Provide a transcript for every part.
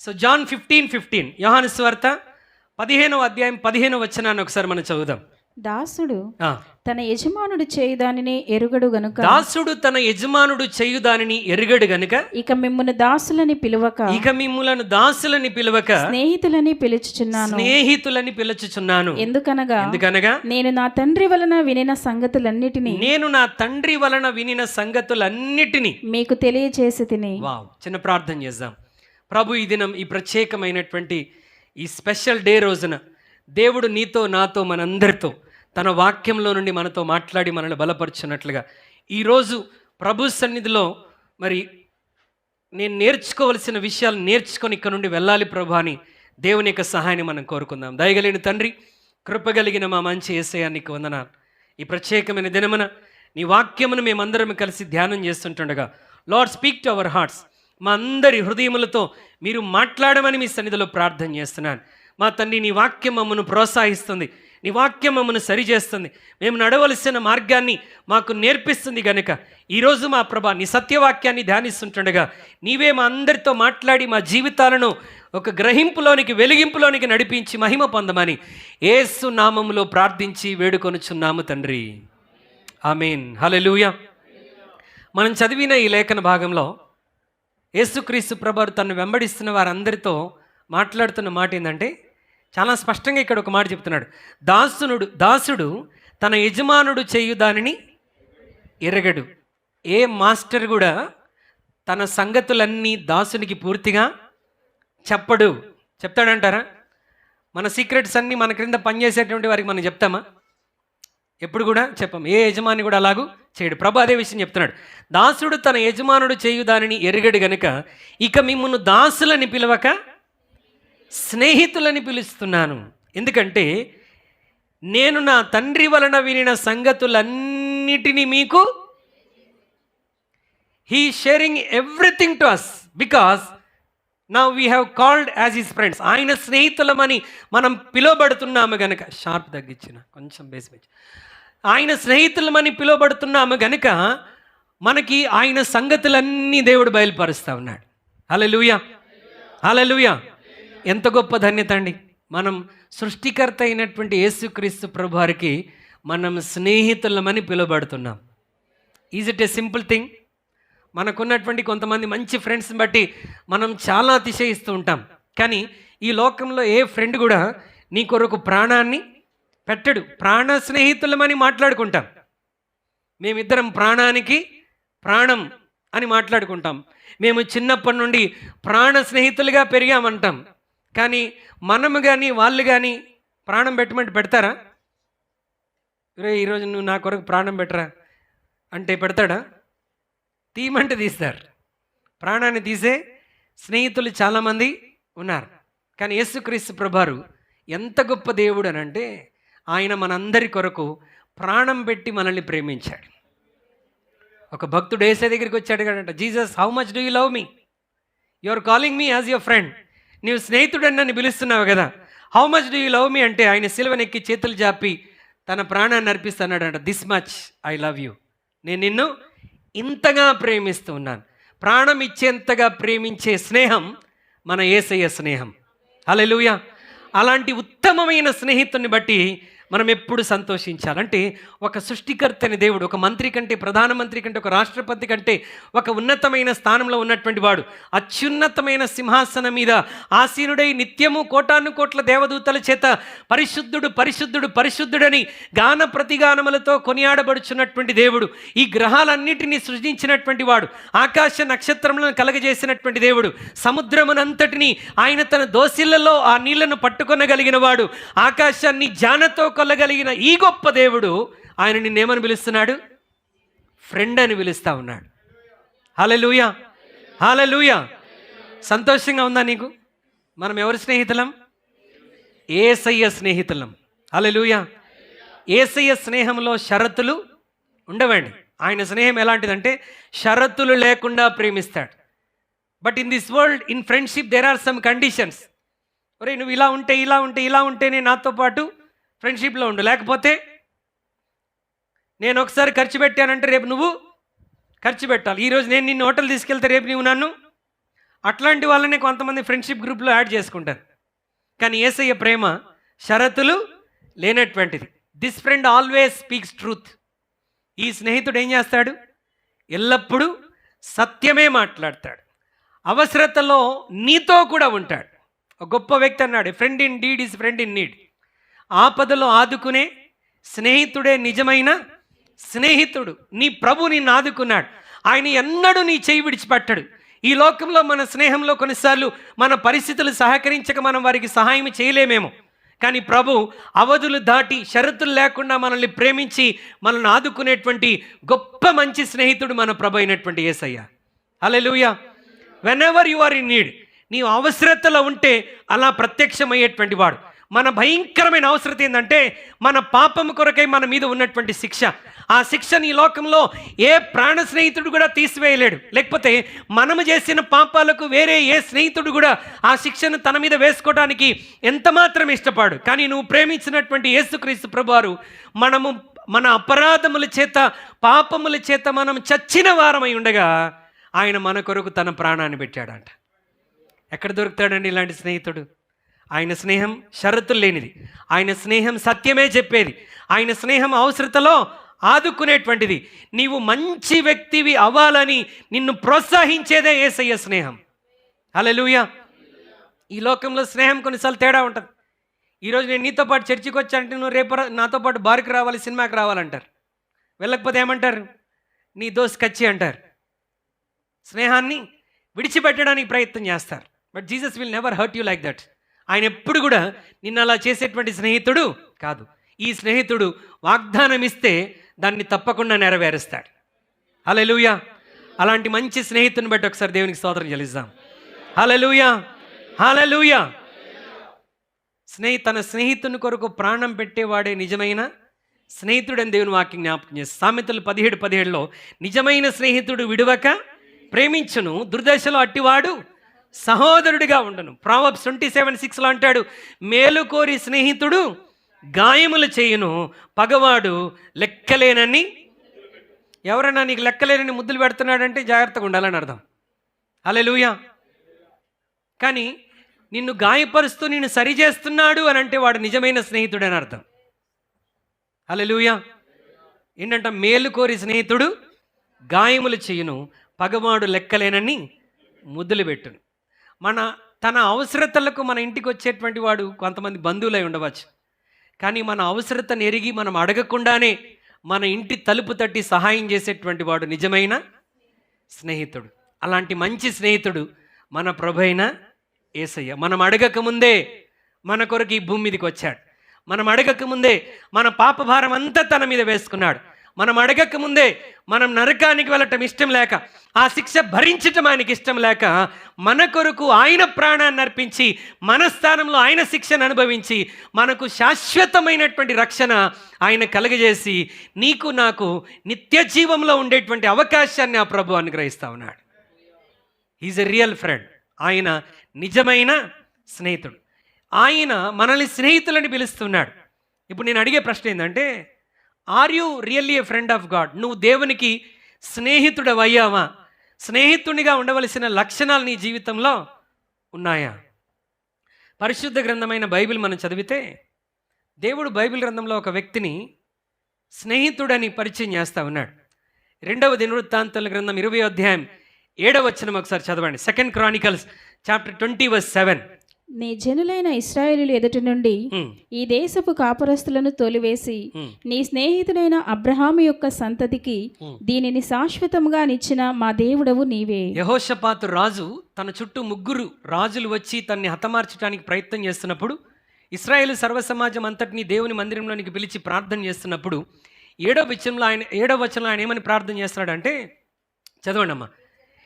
So John 15:15 యోహాను సువార్త 15వ అధ్యాయం 15వ వచనాన్ని ఒకసారి మనం చదువుదాం. దాసుడు తన యజమానుడు చేయు దానిని ఎరుగడు గనుక దాసుడు తన యజమానుడు చేయు దానిని ఎరుగడు గనుక ఇక మిమ్మును దాసులని పిలువక స్నేహితులని పిలుచుచున్నాను. ఎందుకనగా నేను నా తండ్రి వలన వినిన సంగతులన్నిటిని మీకు తెలియచేసి తిని. చిన్న ప్రార్థన చేద్దాం. ప్రభు, ఈ దినం, ఈ ప్రత్యేకమైనటువంటి ఈ స్పెషల్ డే రోజున దేవుడు నీతో, నాతో, మనందరితో తన వాక్యంలో నుండి మనతో మాట్లాడి మనల్ని బలపరుచున్నట్లుగా ఈరోజు ప్రభు సన్నిధిలో మరి నేను నేర్చుకోవలసిన విషయాలు నేర్చుకొని ఇక్కడ నుండి వెళ్ళాలి ప్రభు అని దేవుని యొక్క సహాయాన్ని మనం కోరుకుందాం. దయగలిగిన తండ్రి, కృపగలిగిన మా మంచి యేసయ్య, నీకు వందనాలు. ఈ ప్రత్యేకమైన దినమున నీ వాక్యమును మేమందరం కలిసి ధ్యానం చేస్తుంటుండగా, Lord speak to our hearts, మా అందరి హృదయములతో మీరు మాట్లాడమని మీ సన్నిధిలో ప్రార్థన చేస్తున్నాను. మా తండ్రి, నీ వాక్యం మమ్మను ప్రోత్సహిస్తుంది, నీ వాక్యం మమ్మను సరిచేస్తుంది, మేము నడవలసిన మార్గాన్ని మాకు నేర్పిస్తుంది గనుక ఈరోజు మా ప్రభా నీ సత్యవాక్యాన్ని ధ్యానిస్తుంటుండగా నీవే మా అందరితో మాట్లాడి మా జీవితాలను ఒక గ్రహింపులోనికి, వెలిగింపులోనికి నడిపించి మహిమ పొందమని యేసు నామములో ప్రార్థించి వేడుకొనుచున్నాము తండ్రి, ఆమేన్. హల్లెలూయా. మనం చదివిన ఈ లేఖన భాగంలో యేసుక్రీస్తు ప్రభువు తను వెంబడిస్తున్న వారందరితో మాట్లాడుతున్న మాట ఏంటంటే, చాలా స్పష్టంగా ఇక్కడ ఒక మాట చెప్తున్నాడు. దాసుడు తన యజమానుడు చేయు దానిని ఎరగడు. ఏ మాస్టర్ కూడా తన సంగతులన్నీ దాసునికి పూర్తిగా చెప్తాడంటారా? మన సీక్రెట్స్ అన్నీ మన క్రింద పనిచేసేటువంటి వారికి మనం చెప్తామా? ఎప్పుడు కూడా చెప్పం. ఏ యజమాని కూడా అలాగూ చేయడు. ప్రభు అదే విషయం చెప్తున్నాడు. దాసుడు తన యజమానుడు చేయు దానిని ఎరగడు గనుక ఇక మిమ్మును దాసులని పిలవక స్నేహితులని పిలుస్తున్నాను. ఎందుకంటే నేను నా తండ్రి వలన వినిన సంగతులన్నిటినీ మీకు, he sharing everything to us because now we have called as his friends. ఆయన స్నేహితులమని మనం పిలువబడుతున్నాము గనుక, షార్ప్ తగ్గించిన కొంచెం బేస్ పెంచి, ఆయన స్నేహితులమని పిలువబడుతున్నాము గనుక మనకి ఆయన సంగతులన్నీ దేవుడు బయలుపరుస్తూ ఉన్నాడు. హల్లెలూయా, హల్లెలూయా. ఎంత గొప్ప ధన్యత అండి. మనం సృష్టికర్త అయినటువంటి యేసుక్రీస్తు ప్రభువారికి మనం స్నేహితులమని పిలువబడుతున్నాం. Is it a simple thing? మనకున్నటువంటి కొంతమంది మంచి ఫ్రెండ్స్ని బట్టి మనం చాలా అతిశయిస్తూ ఉంటాం. కానీ ఈ లోకంలో ఏ ఫ్రెండ్ కూడా నీ కొరకు ప్రాణాన్ని పెట్టడు. ప్రాణ స్నేహితులమని మాట్లాడుకుంటాం. మేమిద్దరం ప్రాణానికి ప్రాణం అని మాట్లాడుకుంటాం. మేము చిన్నప్పటి నుండి ప్రాణ స్నేహితులుగా పెరిగామంటాం. కానీ మనము కానీ వాళ్ళు కానీ ప్రాణం పెట్టమంటే పెడతారా? ఈరోజు నువ్వు నా కొరకు ప్రాణం పెట్టరా అంటే పెడతాడా? తీయమంటే తీస్తారు. ప్రాణాన్ని తీసే స్నేహితులు చాలామంది ఉన్నారు. కానీ యేసుక్రీస్తు ప్రభువారు ఎంత గొప్ప దేవుడు అని అంటే, ఆయన మనందరి కొరకు ప్రాణం పెట్టి మనల్ని ప్రేమించాడు. ఒక భక్తుడు యేసయ్య దగ్గరికి వచ్చాడు కదంట, Jesus, how much do you love me? You are calling me as your friend. నీవు స్నేహితుడని నన్ను పిలుస్తున్నావు కదా, how much do you love me అంటే ఆయన సిలువనెక్కి చేతులు జాపి తన ప్రాణాన్ని అర్పిస్తున్నాడంట. This much I love you, నేను నిన్ను ఇంతగా ప్రేమిస్తూ ఉన్నాను. ప్రాణం ఇచ్చేంతగా ప్రేమించే స్నేహం మన యేసయ్య స్నేహం. హల్లెలూయా. అలాంటి ఉత్తమమైన స్నేహితుని బట్టి మనం ఎప్పుడు సంతోషించాలంటే, ఒక సృష్టికర్త అనే దేవుడు, ఒక మంత్రి కంటే, ప్రధానమంత్రి కంటే, ఒక రాష్ట్రపతి కంటే ఒక ఉన్నతమైన స్థానంలో ఉన్నటువంటి వాడు, అత్యున్నతమైన సింహాసనం మీద ఆసీనుడై నిత్యము కోటాను కోట్ల దేవదూతల చేత పరిశుద్ధుడు పరిశుద్ధుడు పరిశుద్ధుడని గాన ప్రతిగానములతో కొనియాడబడుచున్నటువంటి దేవుడు, ఈ గ్రహాలన్నిటినీ సృజించినటువంటి వాడు, ఆకాశ నక్షత్రములను కలగజేసినటువంటి దేవుడు, సముద్రమునంతటిని ఆయన తన దోసిళ్లలో ఆ నీళ్లను పట్టుకొనగలిగిన వాడు, ఆకాశాన్ని జానతో కొల్లగలిగిన ఈ గొప్ప దేవుడు ఆయన నిన్నేమని పిలుస్తున్నాడు? ఫ్రెండ్ అని పిలుస్తా ఉన్నాడు. హల్లెలూయా, హల్లెలూయా. సంతోషంగా ఉందా నీకు? మనం ఎవరి స్నేహితులం? యేసయ్య స్నేహితులం. హల్లెలూయా. యేసయ్య స్నేహంలో షరతులు ఉండవండి. ఆయన స్నేహం ఎలాంటిదంటే షరతులు లేకుండా ప్రేమిస్తాడు. But in this world, in friendship, there are some conditions. ఒరే, నువ్వు ఇలా ఉంటే ఇలా ఉంటే ఇలా ఉంటేనే నాతో పాటు ఫ్రెండ్షిప్లో ఉండు, లేకపోతే నేను ఒకసారి ఖర్చు పెట్టానంటే రేపు నువ్వు ఖర్చు పెట్టాలి. ఈరోజు నేను నిన్ను హోటల్ తీసుకెళ్తే రేపు నువ్వు నన్ను అట్లాంటి వాళ్ళని కొంతమంది ఫ్రెండ్షిప్ గ్రూప్లో యాడ్ చేసుకుంటారు. కానీ యేసయ్య ప్రేమ షరతులు లేనటువంటిది. This friend always speaks truth. ఈ స్నేహితుడు ఏం చేస్తాడు? ఎల్లప్పుడూ సత్యమే మాట్లాడతాడు. అవసరతలో నీతో కూడా ఉంటాడు. ఒక గొప్ప వ్యక్తి అన్నాడు, friend in deed is friend in need. ఆపదలో ఆదుకునే స్నేహితుడే నిజమైన స్నేహితుడు. నీ ప్రభు నిన్ను ఆదుకున్నాడు. ఆయన ఎన్నడూ నీ చేయి విడిచిపెట్టడు. ఈ లోకంలో మన స్నేహంలో కొన్నిసార్లు మన పరిస్థితులు సహకరించక మనం వారికి సహాయం చేయలేమేమో, కానీ ప్రభు అవధులు దాటి షరతులు లేకుండా మనల్ని ప్రేమించి మనల్ని ఆదుకునేటువంటి గొప్ప మంచి స్నేహితుడు మన ప్రభు అయినటువంటి యేసయ్య. Hallelujah. Whenever you are in need, నీవు అవసరతలో ఉంటే అలా ప్రత్యక్షమయ్యేటువంటి వాడు. మన భయంకరమైన అవసరత ఏంటంటే మన పాపం కొరకై మన మీద ఉన్నటువంటి శిక్ష. ఆ శిక్షని ఈ లోకంలో ఏ ప్రాణ స్నేహితుడు కూడా తీసివేయలేడు. లేకపోతే మనము చేసిన పాపాలకు వేరే ఏ స్నేహితుడు కూడా ఆ శిక్షను తన మీద వేసుకోవడానికి ఎంత మాత్రం ఇష్టపడు. కానీ నువ్వు ప్రేమించినటువంటి యేసుక్రీస్తు ప్రభువారు మనము మన అపరాధముల చేత పాపముల చేత మనం చచ్చిన వారమై ఉండగా ఆయన మన కొరకు తన ప్రాణాన్ని పెట్టాడంట. ఎక్కడ దొరుకుతాడండి ఇలాంటి స్నేహితుడు? ఆయన స్నేహం షరతులు లేనిది. ఆయన స్నేహం సత్యమే చెప్పేది. ఆయన స్నేహం అవసరతలో ఆదుకునేటువంటిది. నీవు మంచి వ్యక్తివి అవ్వాలని నిన్ను ప్రోత్సహించేదే యేసయ్య స్నేహం. హల్లెలూయా. ఈ లోకంలో స్నేహం కొన్నిసార్లు తేడా ఉంటుంది. ఈరోజు నేను నీతో పాటు చర్చికి వచ్చానంటే నువ్వు రేపు నాతో పాటు బార్కి రావాలి, సినిమాకి రావాలంటారు. వెళ్ళకపోతే ఏమంటారు? నీ దోస్త్ కచ్చి అంటారు. స్నేహాన్ని విడిచిపెట్టడానికి ప్రయత్నం చేస్తారు. But Jesus will never hurt you like that. ఆయన ఎప్పుడు కూడా నిన్ను అలా చేసేటువంటి స్నేహితుడు కాదు. ఈ స్నేహితుడు వాగ్దానం ఇస్తే దాన్ని తప్పకుండా నెరవేరుస్తాడు. హల్లెలూయా. అలాంటి మంచి స్నేహితుని బట్టి ఒకసారి దేవునికి స్తోత్రం చెల్లిద్దాం. హల్లెలూయా, హల్లెలూయా. తన స్నేహితుని కొరకు ప్రాణం పెట్టేవాడే నిజమైన స్నేహితుడని దేవుని వాక్యం జ్ఞాపకం చేస్తుంది. సామెతలు 17:17లో నిజమైన స్నేహితుడు విడువక ప్రేమించును, దుర్దశలో అట్టివాడు సహోదరుడిగా ఉండను. ప్రావర్బ్స్ 27:6లో అంటాడు, మేలు కోరి స్నేహితుడు గాయములు చేయును, పగవాడు లెక్కలేనని. ఎవరైనా నీకు లెక్కలేనని ముద్దులు పెడుతున్నాడంటే జాగ్రత్తగా ఉండాలని అర్థం. హల్లెలూయా. కానీ నిన్ను గాయపరుస్తూ నిన్ను సరిచేస్తున్నాడు అని అంటే వాడు నిజమైన స్నేహితుడు అని అర్థం. హల్లెలూయా. ఏంటంట? మేలు కోరి స్నేహితుడు గాయములు చేయును, పగవాడు లెక్కలేనని ముద్దులు పెట్టును. తన అవసరతలకు మన ఇంటికి వచ్చేటువంటి వాడు కొంతమంది బంధువులై ఉండవచ్చు. కానీ మన అవసరతను ఎరిగి మనం అడగకుండానే మన ఇంటి తలుపు తట్టి సహాయం చేసేటువంటి వాడు నిజమైన స్నేహితుడు. అలాంటి మంచి స్నేహితుడు మన ప్రభువైన యేసయ్య. మనం అడగకముందే మన కొరకు ఈ భూమి మీదకి వచ్చాడు. మనం అడగకముందే మన పాప భారం అంతా తన మీద వేసుకున్నాడు. మనం అడగకముందే మనం నరకానికి వెళ్ళటం ఇష్టం లేక, ఆ శిక్ష భరించటం ఆయనకి ఇష్టం లేక మన కొరకు ఆయన ప్రాణాన్ని అర్పించి మన స్థానంలో ఆయన శిక్షను అనుభవించి మనకు శాశ్వతమైనటువంటి రక్షణ ఆయన కలుగజేసి నీకు నాకు నిత్య జీవంలో ఉండేటువంటి అవకాశాన్ని ఆ ప్రభు అనుగ్రహిస్తా ఉన్నాడు. Is a real friend. ఆయన నిజమైన స్నేహితుడు. ఆయన మనల్ని స్నేహితులని పిలుస్తున్నాడు. ఇప్పుడు నేను అడిగే ప్రశ్న ఏంటంటే, are you really a friend of God? నువ్వు దేవునికి స్నేహితుడవయ్యావా? స్నేహితునిగా ఉండవలసిన లక్షణాలు నీ జీవితంలో ఉన్నాయా? పరిశుద్ధ గ్రంథమైన బైబిల్ మనం చదివితే దేవుడు బైబిల్ గ్రంథంలో ఒక వ్యక్తిని స్నేహితుడని పరిచయం చేస్తా ఉన్నాడు. 2వ దినవృత్తాంతాల గ్రంథం 20వ అధ్యాయం 7వ వచనం ఒకసారి చదవండి. 2 Chronicles chapter 20:7. నీ జనులైన ఇశ్రాయేలీయుల ఎదుట నుండి ఈ దేశపు కాపురస్తులను తోలివేసి నీ స్నేహితుడైన అబ్రహాము యొక్క సంతతికి దీనిని శాశ్వతంగా నిచ్చిన మా దేవుడవు నీవే. యెహోషాపాతు రాజు తన చుట్టూ 3 రాజులు వచ్చి తన్ని హతమార్చడానికి ప్రయత్నం చేస్తున్నప్పుడు, ఇశ్రాయేలు సర్వసమాజం అంతటిని దేవుని మందిరంలోనికి పిలిచి ప్రార్థన చేస్తున్నప్పుడు 7వ వచనంలో ఆయన ఏమని ప్రార్థన చేస్తున్నాడంటే, చదవండి అమ్మా.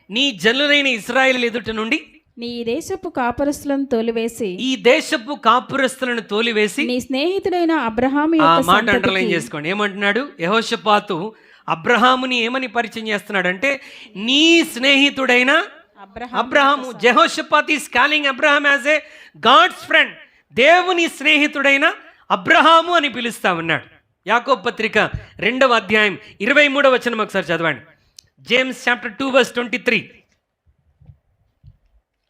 నీ జనులైన ఇశ్రాయేలు ఎదుట నుండి నీ దేశపు కాపురస్తులను తోలివేసి, ఈ దేశపు కాపురస్తులను తోలివేసి నీ స్నేహితుడైన అబ్రహాము యొక్క మాట అండర్లైన్ చేసుకోండి. ఏమంటున్నాడు? యెహోషాపాతు అబ్రహాముని ఏమని పరిచయం చేస్తున్నాడంటే, నీ స్నేహితుడైన Abraham. Jehoshaphat is calling Abraham as a God's friend. దేవుని స్నేహితుడైన అబ్రహాము అని పిలుస్తా ఉన్నాడు. యాకోబు పత్రిక 2వ అధ్యాయం 23వ వచనం ఒకసారి చదవండి. James chapter 2 verse 23.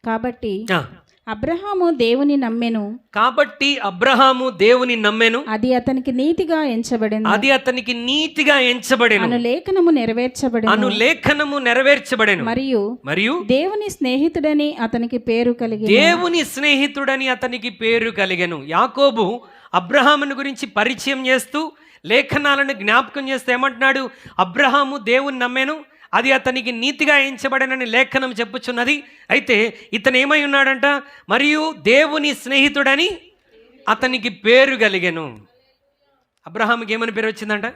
కాబట్టి ఆ, అబ్రహాము దేవుని నమ్మెను, కాబట్టి అబ్రహాము దేవుని నమ్మెను, అది అతనికి నీతిగా ఎంచబడింది, అది అతనికి నీతిగా ఎంచబడెను, అను లేఖనము నెరవేర్చబడెను, అను లేఖనము నెరవేర్చబడెను, మరియు మరియు దేవుని స్నేహితుడని అతనికి పేరు కలిగి దేవుని స్నేహితుడని అతనికి పేరు కలిగెను. యాకోబు అబ్రహాముని గురించి పరిచయం చేస్తూ లేఖనాలను జ్ఞాపకం చేస్తూ ఏమంటున్నాడు? అబ్రహాము దేవుని నమ్మెను, అది అతనికి నీతిగా ఎంచబడనని లేఖనం చెప్పుచున్నది. అయితే ఇతను ఏమై ఉన్నాడంట? మరియు దేవుని స్నేహితుడని అతనికి పేరు కలిగెను. అబ్రహాముకి ఏమని పేరు వచ్చిందంట?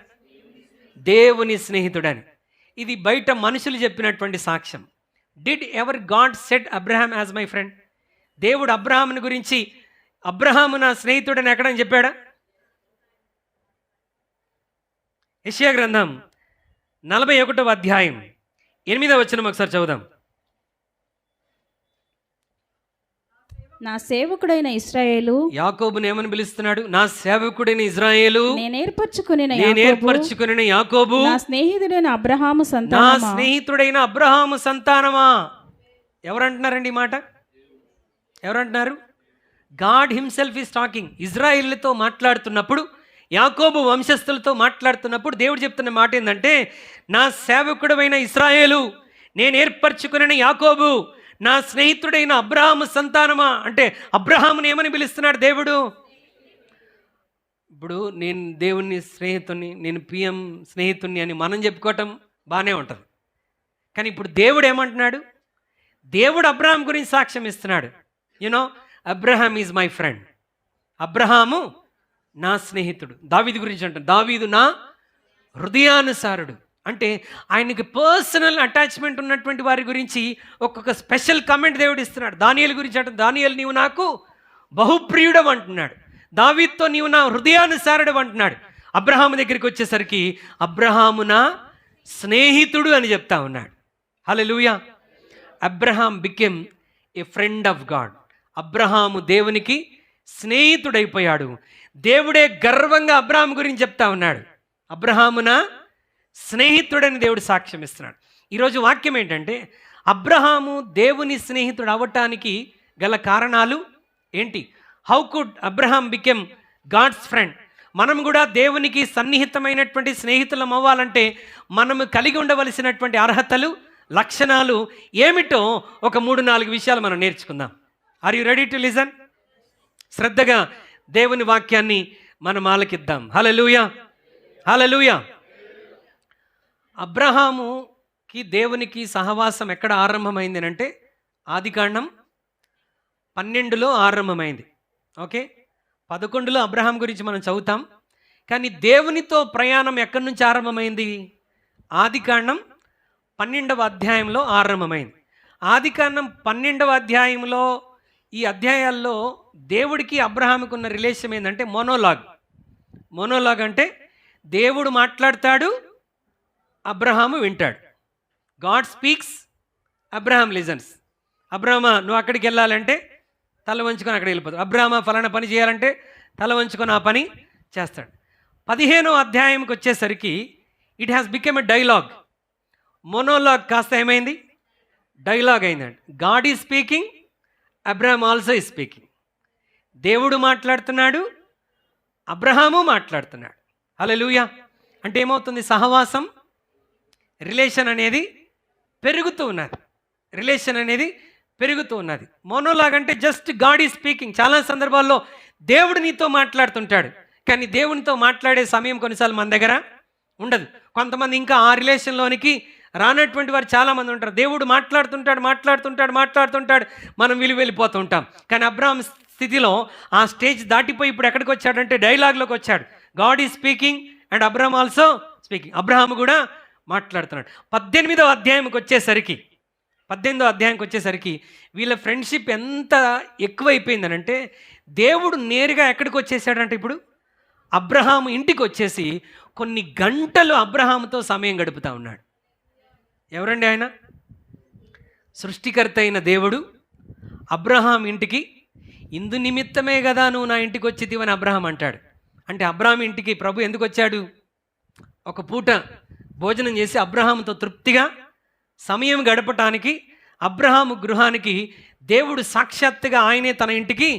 దేవుని స్నేహితుడని. ఇది బయట మనుషులు చెప్పినటువంటి సాక్ష్యం. Did ever God said Abraham as my friend? దేవుడు అబ్రహాముని గురించి అబ్రహాము నా స్నేహితుడని ఎక్కడని చెప్పాడా? యెషయా గ్రంథం 41వ అధ్యాయం 8వ వచనం ఒకసారి చదువుదాం. నా సేవకుడైన ఇశ్రాయేలు, యాకోబుని ఏమని పిలుస్తున్నాడు? నా సేవకుడైన ఇజ్రాయేలు, నేను ఏర్పరచుకుని యాకోబు, నా స్నేహితుడైన అబ్రహాము నా సంతానమా. స్నేహితుడైన అబ్రహాము సంతానమా. ఎవరంటున్నారండి ఈ మాట? ఎవరంటున్నారు? God himself is talking. ఇజ్రాయిల్తో మాట్లాడుతున్నప్పుడు, యాకోబు వంశస్థులతో మాట్లాడుతున్నప్పుడు దేవుడు చెప్తున్న మాట ఏంటంటే, నా సేవకుడైన ఇశ్రాయేలు, నేను ఏర్పరచుకున్న యాకోబు, నా స్నేహితుడైన అబ్రహాము సంతానమా. అంటే అబ్రహాముని ఏమని పిలుస్తున్నాడు దేవుడు? ఇప్పుడు నేను దేవుని స్నేహితుని, నేను పిఎం స్నేహితుని అని మనం చెప్పుకోవటం బాగానే ఉంటుంది. కానీ ఇప్పుడు దేవుడు ఏమంటున్నాడు? దేవుడు అబ్రహాం గురించి సాక్ష్యం ఇస్తున్నాడు. You know, Abraham is my friend. Abraham నా స్నేహితుడు. దావీదు గురించి అంటాడు, దావీదు నా హృదయానుసారుడు. అంటే ఆయనకి పర్సనల్ అటాచ్మెంట్ ఉన్నటువంటి వారి గురించి ఒక్కొక్క స్పెషల్ కమెంట్ దేవుడు ఇస్తున్నాడు. దానియేలు గురించి అంటే, దానియేలు నీవు నాకు బహుప్రియుడం అంటున్నాడు. దావీదుతో నీవు నా హృదయానుసారుడు అంటున్నాడు. అబ్రహాము దగ్గరికి వచ్చేసరికి అబ్రహాము నా స్నేహితుడు అని చెప్తా ఉన్నాడు. Hallelujah. Abraham became a friend of God. అబ్రహాము దేవునికి స్నేహితుడైపోయాడు. దేవుడే గర్వంగా అబ్రహాం గురించి చెప్తా ఉన్నాడు, అబ్రహాము నా స్నేహితుడని దేవుడు సాక్ష్యం ఇస్తున్నాడు. ఈరోజు వాక్యం ఏంటంటే, అబ్రహాము దేవుని స్నేహితుడు అవ్వటానికి గల కారణాలు ఏంటి? How could Abraham became God's friend? మనం కూడా దేవునికి సన్నిహితమైనటువంటి స్నేహితులం అవ్వాలంటే మనము కలిగి ఉండవలసినటువంటి అర్హతలు, లక్షణాలు ఏమిటో ఒక 3-4 విషయాలు మనం నేర్చుకుందాం. Are you ready to listen? శ్రద్ధగా దేవుని వాక్యాన్ని మనం ఆలకిద్దాం. హల్లెలూయా, హల్లెలూయా. అబ్రహాముకి దేవునికి సహవాసం ఎక్కడ ఆరంభమైంది అంటే, ఆదికాండం 12లో ఆరంభమైంది. ఓకే, 11లో అబ్రహాం గురించి మనం చదువుతాం. కానీ దేవునితో ప్రయాణం ఎక్కడి నుంచి ఆరంభమైంది? ఆదికాండం 12వ అధ్యాయంలో ఆరంభమైంది. ఆదికాండం 12వ అధ్యాయంలో, ఈ అధ్యాయాల్లో దేవుడికి అబ్రహాముకు ఉన్న రిలేషన్ ఏంటంటే మోనోలాగ్. మోనోలాగ్ అంటే దేవుడు మాట్లాడతాడు, అబ్రహాము వింటాడు. God speaks, Abraham listens. అబ్రహమా నువ్వు అక్కడికి వెళ్ళాలంటే తల వంచుకొని అక్కడ వెళ్ళిపోతాడు. అబ్రహమా ఫలానా పని చేయాలంటే తల వంచుకొని ఆ పని చేస్తాడు. 15వ అధ్యాయంకి వచ్చేసరికి it has become a dialogue. Monologue కాస్త ఏమైంది? డైలాగ్ అయిందండి. God is speaking, Abraham also is speaking. దేవుడు మాట్లాడుతున్నాడు, అబ్రహాము మాట్లాడుతున్నాడు. హల్లెలూయా. అంటే ఏమవుతుంది? సహవాసం, రిలేషన్ అనేది పెరుగుతూ ఉన్నది. రిలేషన్ అనేది పెరుగుతూ ఉన్నది. మోనోలాగ్ అంటే జస్ట్ గాడ్ ఈజ్ స్పీకింగ్. చాలా సందర్భాల్లో దేవుడు నీతో మాట్లాడుతుంటాడు, కానీ దేవునితో మాట్లాడే సమయం కొన్నిసార్లు మన దగ్గర ఉండదు. కొంతమంది ఇంకా ఆ రిలేషన్లోనికి రానటువంటి వారు చాలామంది ఉంటారు. దేవుడు మాట్లాడుతుంటాడు, మనం వెళ్ళిపోతూ ఉంటాం. కానీ అబ్రహాం స్థితిలో ఆ స్టేజ్ దాటిపోయి ఇప్పుడు ఎక్కడికి వచ్చాడంటే డైలాగ్లోకి వచ్చాడు. God is speaking and Abraham also speaking. Abraham కూడా మాట్లాడుతున్నాడు. 18వ అధ్యాయంకి వచ్చేసరికి వీళ్ళ ఫ్రెండ్షిప్ ఎంత ఎక్కువైపోయిందనంటే, దేవుడు నేరుగా ఎక్కడికి వచ్చేసాడంటే ఇప్పుడు అబ్రహాము ఇంటికి వచ్చేసి కొన్ని గంటలు అబ్రహాముతో సమయం గడుపుతూ ఉన్నాడు. ఎవరండి ఆయన? సృష్టికర్త అయిన దేవుడు అబ్రహాం ఇంటికి, ఇందు నిమిత్తమే కదా నువ్వు నా ఇంటికి వచ్చితివని అబ్రహాం అంటాడు. అంటే అబ్రహాం ఇంటికి ప్రభు ఎందుకు వచ్చాడు? ఒక పూట భోజనం చేసి అబ్రహాముతో తృప్తిగా సమయం గడపటానికి, అబ్రహాము గృహానికి దేవుడు సాక్షాత్తుగా ఆయనే తన ఇంటికి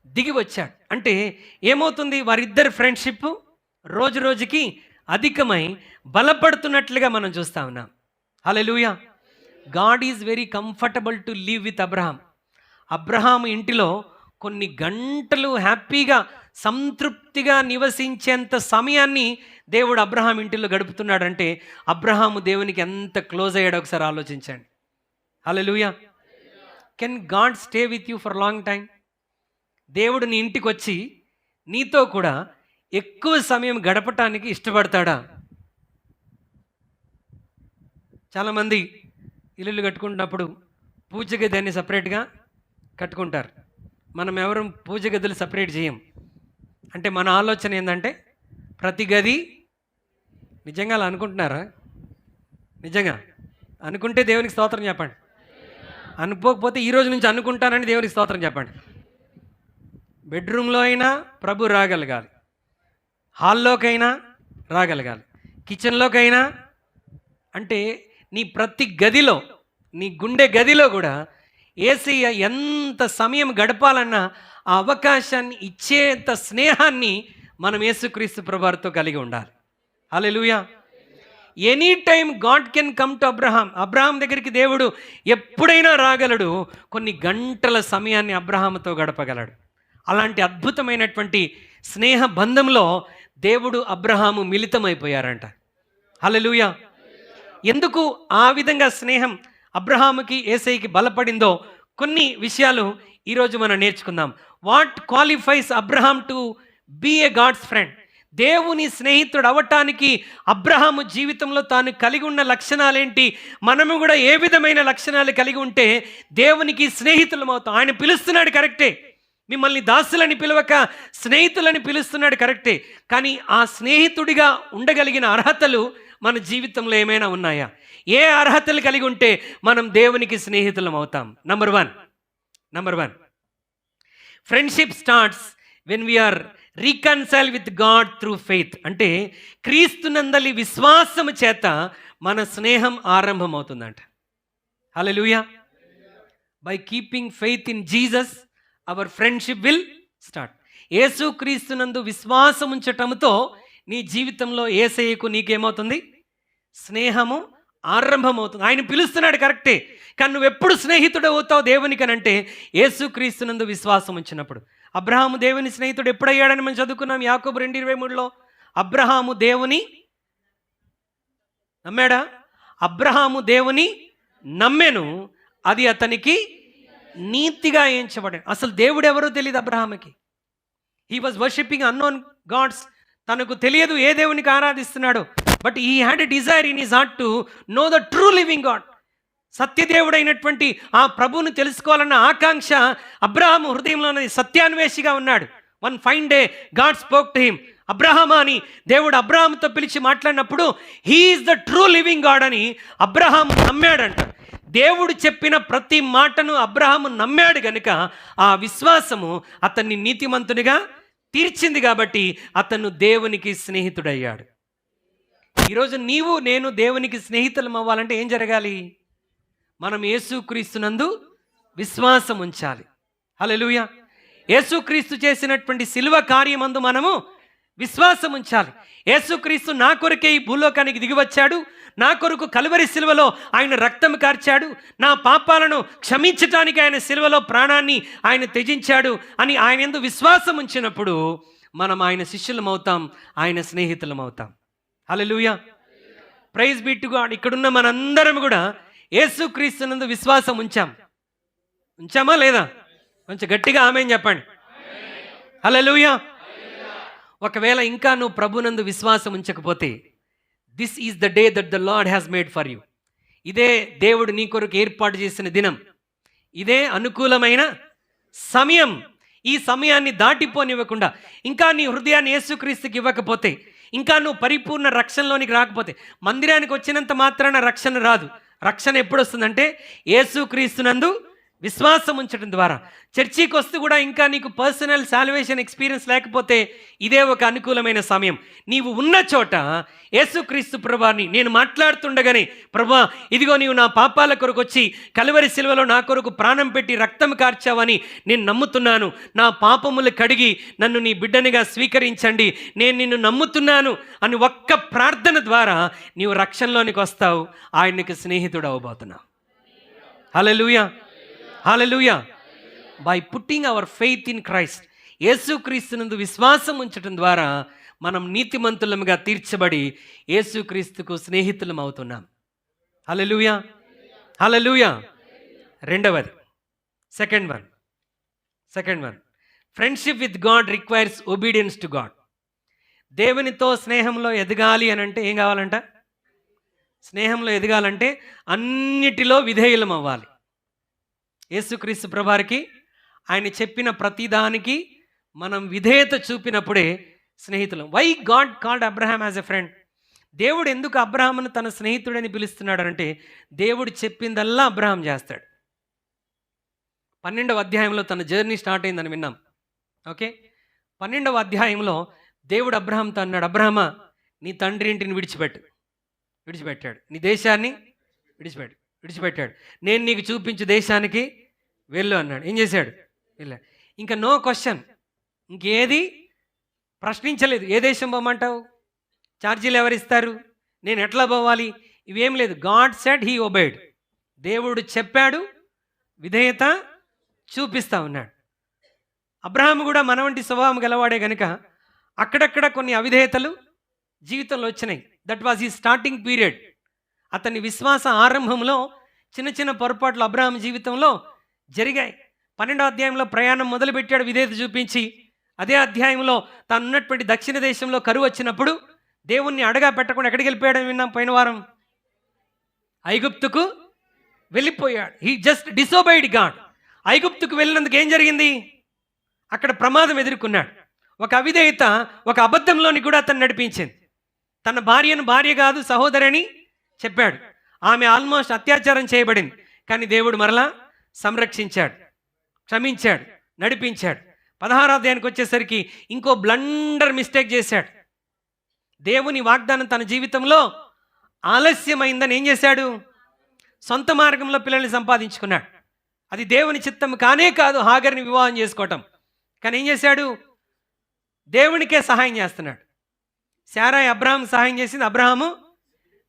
దిగి వచ్చాడు. అంటే ఏమవుతుంది, వారిద్దరి ఫ్రెండ్షిప్ రోజు రోజుకి అధికమై బలపడుతున్నట్లుగా మనం చూస్తా ఉన్నాం. Hallelujah. God is very comfortable to live with Abraham. Abraham ఇంటిలో కొన్ని గంటలు హ్యాపీగా సంతృప్తిగా నివసించేంత సమయాన్ని దేవుడు అబ్రహాం ఇంటిలో గడుపుతున్నాడంటే అబ్రహాము దేవునికి ఎంత క్లోజ్ అయ్యాడో ఒకసారి ఆలోచించండి. Hallelujah. Can God stay with you for long time? దేవుడు నీ ఇంటికి వచ్చి నీతో కూడా ఎక్కువ సమయం గడపటానికి ఇష్టపడతాడా? చాలామంది ఇల్లు కట్టుకున్నప్పుడు పూజ గది అని సపరేట్గా కట్టుకుంటారు. మనం ఎవరు పూజ గదులు సపరేట్ చేయం. అంటే మన ఆలోచన ఏంటంటే ప్రతి గది, నిజంగా అలా అనుకుంటున్నారా? నిజంగా అనుకుంటే దేవునికి స్తోత్రం చెప్పండి. అనుకోకపోతే ఈ రోజు నుంచి అనుకుంటానని దేవునికి స్తోత్రం చెప్పండి. బెడ్రూమ్లో అయినా ప్రభు రాగలగాలి, హాల్లోకైనా రాగలగాలి, కిచెన్లోకైనా. అంటే నీ ప్రతి గదిలో, నీ గుండె గదిలో కూడా యేసయ్య ఎంత సమయం గడపాలన్నా ఆ అవకాశాన్ని ఇచ్చేంత స్నేహాన్ని మనం యేసుక్రీస్తు ప్రభువారితో కలిగి ఉండాలి. Hallelujah. Any time God can come to Abraham. Abraham దగ్గరికి దేవుడు ఎప్పుడైనా రాగలడు. కొన్ని గంటల సమయాన్ని అబ్రహాముతో గడపగలడు. అలాంటి అద్భుతమైనటువంటి స్నేహ బంధంలో దేవుడు అబ్రహాము మిళితమైపోయారంట. హల్లెలూయా. ఎందుకు ఆ విధంగా స్నేహం అబ్రహాముకి యేసయ్యకి బలపడిందో కొన్ని విషయాలు ఈరోజు మనం నేర్చుకుందాం. What qualifies Abraham to be a God's friend? దేవుని స్నేహితుడు అవ్వటానికి అబ్రహాము జీవితంలో తాను కలిగి ఉన్న లక్షణాలేంటి? మనము కూడా ఏ విధమైన లక్షణాలు కలిగి ఉంటే దేవునికి స్నేహితులం అవుతాం? ఆయన పిలుస్తున్నాడు కరెక్టే, మిమ్మల్ని దాసులని పిలవక స్నేహితులని పిలుస్తున్నాడు కరెక్టే. కానీ ఆ స్నేహితుడిగా ఉండగలిగిన అర్హతలు మన జీవితంలో ఏమైనా ఉన్నాయా? ఏ అర్హతలు కలిగి ఉంటే మనం దేవునికి స్నేహితులం అవుతాం? Number one, friendship starts when we are reconcile with God through faith. అంటే క్రీస్తునందలి విశ్వాసము చేత మన స్నేహం ఆరంభమవుతుందంట. Hallelujah. By keeping faith in Jesus our friendship will start. యేసుక్రీస్తునందు విశ్వాసం ఉంచటంతో నీ జీవితంలో యేసయ్యకు నీకేమవుతుంది? స్నేహము ఆరంభమవుతుంది. ఆయన పిలుస్తున్నాడు కరెక్టే, కానీ నువ్వు ఎప్పుడు స్నేహితుడు అవుతావు దేవునికనంటే యేసుక్రీస్తునందు విశ్వాసం ఉంచినప్పుడు. అబ్రహాము దేవుని స్నేహితుడు ఎప్పుడయ్యాడని మనం చదువుకున్నాం యాకోబు 2:23. అబ్రహాము దేవుని నమ్మాడా? అబ్రహాము దేవుని నమ్మెను, అది అతనికి నీతిగా ఎంచబడాడు. అసలు దేవుడు ఎవరో తెలియదు అబ్రహాముకి. He was worshipping unknown gods. తనకు తెలియదు ఏ దేవునికి ఆరాధిస్తున్నాడో. But he had a desire in his heart to know the true living God. సత్యదేవుడైనటువంటి ఆ ప్రభువును తెలుసుకోవాలన్న ఆకాంక్ష అబ్రహాము హృదయంలో ఉన్నది. సత్యాన్వేషిగా ఉన్నాడు. One fine day God spoke to him. అబ్రహామా అని దేవుడు అబ్రహాముతో పిలిచి మాట్లాడినప్పుడు he is the true living God అని అబ్రహాము నమ్మాడంట. దేవుడు చెప్పిన ప్రతి మాటను అబ్రహాము నమ్మాడు గనుక ఆ విశ్వాసము అతన్ని నీతిమంతునిగా తీర్చింది. కాబట్టి అతను దేవునికి స్నేహితుడయ్యాడు. ఈరోజు నీవు నేను దేవునికి స్నేహితులం అవ్వాలంటే ఏం జరగాలి? మనం యేసుక్రీస్తునందు విశ్వాసం ఉంచాలి. హల్లెలూయా. యేసుక్రీస్తు చేసినటువంటి శిలువ కార్యమందు మనము విశ్వాసం ఉంచాలి. యేసుక్రీస్తు నా కొరకే ఈ భూలోకానికి దిగివచ్చాడు, నా కొరకు కలువరి శిలువలో ఆయన రక్తం కార్చాడు, నా పాపాలను క్షమించటానికి ఆయన శిలువలో ప్రాణాన్ని ఆయన త్యజించాడు అని ఆయన యందు విశ్వాసం ఉంచినప్పుడు మనం ఆయన శిష్యులం అవుతాం, ఆయన స్నేహితులం అవుతాం. Hallelujah. Praise be to God. ఇక్కడున్న మనందరం కూడా యేసుక్రీస్తునందు విశ్వాసం ఉంచామా లేదా? కొంచెం గట్టిగా ఆమేన్ చెప్పండి. హల్లెలూయా. ఒకవేళ ఇంకా నువ్వు ప్రభునందు విశ్వాసం ఉంచకపోతే this is the day that the Lord has made for you. ఇదే దేవుడు నీ కొరకు ఏర్పాటు చేసిన దినం, ఇదే అనుకూలమైన సమయం. ఈ సమయాన్ని దాటిపోనివ్వకుండా, ఇంకా నీ హృదయాన్ని యేసుక్రీస్తుకి ఇవ్వకపోతే, ఇంకా నువ్వు పరిపూర్ణ రక్షణలోనికి రాకపోతే, మందిరానికి వచ్చినంత మాత్రాన రక్షణ రాదు. రక్షణ ఎప్పుడు వస్తుందంటే యేసుక్రీస్తునందు విశ్వాసం ఉంచడం ద్వారా. చర్చికి వస్తూ కూడా ఇంకా నీకు పర్సనల్ సాల్వేషన్ ఎక్స్పీరియన్స్ లేకపోతే ఇదే ఒక అనుకూలమైన సమయం. నీవు ఉన్న చోట యేసుక్రీస్తు ప్రభువాని నేను మాట్లాడుతుండగానే, ప్రభువా ఇదిగో నీవు నా పాపాల కొరకు వచ్చి కలువరి శిలువలో నా కొరకు ప్రాణం పెట్టి రక్తం కార్చావని నేను నమ్ముతున్నాను, నా పాపములు కడిగి నన్ను నీ బిడ్డనిగా స్వీకరించండి, నేను నిన్ను నమ్ముతున్నాను అని ఒక్క ప్రార్థన ద్వారా నీవు రక్షణలోనికి వస్తావు, ఆయనకి స్నేహితుడు అవ్వబోతున్నావు. Hallelujah, hallelujah. By putting our faith in Christ, యేసుక్రీస్తునందు విశ్వాసం ఉంచడం ద్వారా మనం నీతిమంతులముగా తీర్చబడి యేసుక్రీస్తుకు స్నేహితులం అవుతున్నాం. హల్లెలూయా, హల్లెలూయా. రెండవది, second one, friendship with God requires obedience to God. దేవునితో స్నేహంలో ఎదగాలి అని అంటే ఏం కావాలంట? స్నేహంలో ఎదగాలంటే అన్నిటిలో విధేయులం అవ్వాలి. యేసుక్రీస్తు ప్రభువారికి ఆయన చెప్పిన ప్రతిదానికి మనం విధేయత చూపినప్పుడే స్నేహితులం. Why God called Abraham as a friend? దేవుడు ఎందుకు అబ్రహామును తన స్నేహితుడని పిలుస్తున్నాడు అంటే, దేవుడు చెప్పిందల్లా అబ్రహాం చేస్తాడు. 12వ అధ్యాయంలో తన జర్నీ స్టార్ట్ అయిందని విన్నాం. ఓకే, 12వ అధ్యాయంలో దేవుడు అబ్రహాంతో అన్నాడు, అబ్రహామా నీ తండ్రి ఇంటిని విడిచిపెట్టాడు, నీ దేశాన్ని విడిచిపెట్టాడు, నేను నీకు చూపించు దేశానికి వెళ్ళు అన్నాడు. ఏం చేశాడు? వెళ్ళాడు. ఇంకా నో క్వశ్చన్, ఇంకేది ప్రశ్నించలేదు. ఏ దేశం పోమంటావు? ఛార్జీలు ఎవరిస్తారు? నేను ఎట్లా పోవాలి? ఇవేం లేదు. God said, he obeyed. దేవుడు చెప్పాడు, విధేయత చూపిస్తా ఉన్నాడు. అబ్రహాము కూడా మన వంటి స్వభావం గలవాడే కనుక అక్కడక్కడ కొన్ని అవిధేయతలు జీవితంలో వచ్చినాయి. దట్ వాజ్ ఈ స్టార్టింగ్ పీరియడ్. అతని విశ్వాస ఆరంభంలో చిన్న చిన్న పొరపాట్లు అబ్రహాం జీవితంలో జరిగాయి. 12వ అధ్యాయంలో ప్రయాణం మొదలుపెట్టాడు విధేయత చూపించి. అదే అధ్యాయంలో తాను ఉన్నటువంటి దక్షిణ దేశంలో కరువు వచ్చినప్పుడు దేవుణ్ణి అడగా పెట్టకుండా ఎక్కడికి వెళ్ళిపోయాడని విన్నాం పోయిన వారం. ఐగుప్తుకు వెళ్ళిపోయాడు. He just disobeyed God. ఐగుప్తుకు వెళ్ళినందుకు ఏం జరిగింది? అక్కడ ప్రమాదం ఎదుర్కొన్నాడు. ఒక అవిధేయత ఒక అబద్ధంలోని కూడా అతను నడిపించింది. తన భార్యను భార్య కాదు సహోదరిని చెప్పాడు. ఆమె ఆల్మోస్ట్ అత్యాచారం చేయబడింది. కానీ దేవుడు మరలా సంరక్షించాడు, క్షమించాడు, నడిపించాడు. 16వ అధ్యాయానికి వచ్చేసరికి ఇంకో బ్లండర్ మిస్టేక్ చేశాడు. దేవుని వాగ్దానం తన జీవితంలో ఆలస్యమైందని ఏం చేశాడు? సొంత మార్గంలో పిల్లల్ని సంపాదించుకున్నాడు. అది దేవుని చిత్తం కానే కాదు హాగర్ని వివాహం చేసుకోవటం. కానీ ఏం చేశాడు? దేవునికే సహాయం చేస్తున్నాడు. శారాయి అబ్రహాం సహాయం చేసింది. అబ్రహాము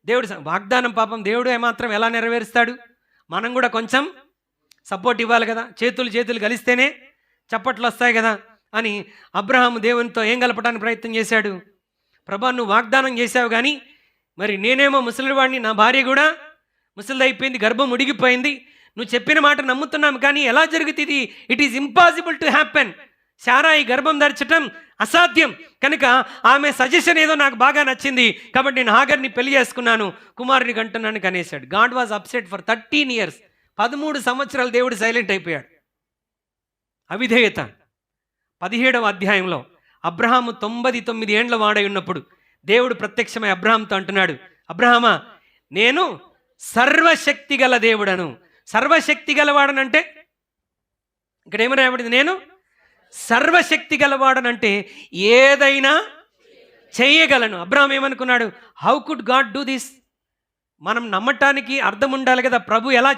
దేవుడు వాగ్దానం పాపం దేవుడు ఏమాత్రం ఎలా నెరవేరుస్తాడు? మనం కూడా కొంచెం సపోర్ట్ ఇవ్వాలి కదా. చేతులు కలిస్తేనే చప్పట్లు వస్తాయి కదా అని అబ్రహాము దేవునితో ఏం కలపడానికి ప్రయత్నం చేశాడు? ప్రభా నువ్వు వాగ్దానం చేశావు, కానీ మరి నేనేమో ముసలివాడిని, నా భార్య కూడా ముసలిదైపోయింది, గర్భం ఉడిగిపోయింది, నువ్వు చెప్పిన మాట నమ్ముతున్నాము, కానీ ఎలా జరుగుతుంది? It is impossible to happen. Sarai గర్భం ధరించటం అసాధ్యం. కనుక ఆమె సజెషన్ ఏదో నాకు బాగా నచ్చింది, కాబట్టి నేను హాగర్ని పెళ్లి చేసుకున్నాను, కుమారుని కంటున్నాను కనేశాడు. God was upset for 13 years. 13 సంవత్సరాలు దేవుడు సైలెంట్ అయిపోయాడు. అవిధేయత. 17వ అధ్యాయంలో అబ్రహాము 99 ఏండ్ల వాడై ఉన్నప్పుడు దేవుడు ప్రత్యక్షమై అబ్రహాంతో అంటున్నాడు, అబ్రహామా నేను సర్వశక్తి గల దేవుడను. సర్వశక్తి గలవాడనంటే ఇక్కడ ఏమని రాయబడింది? నేను సర్వశక్తి గలవాడనంటే ఏదైనా చేయగలను. అబ్రహాం ఏమనుకున్నాడు? How could God do this? మనం నమ్మటానికి అర్థం ఉండాలి కదా. ప్రభు ఎలా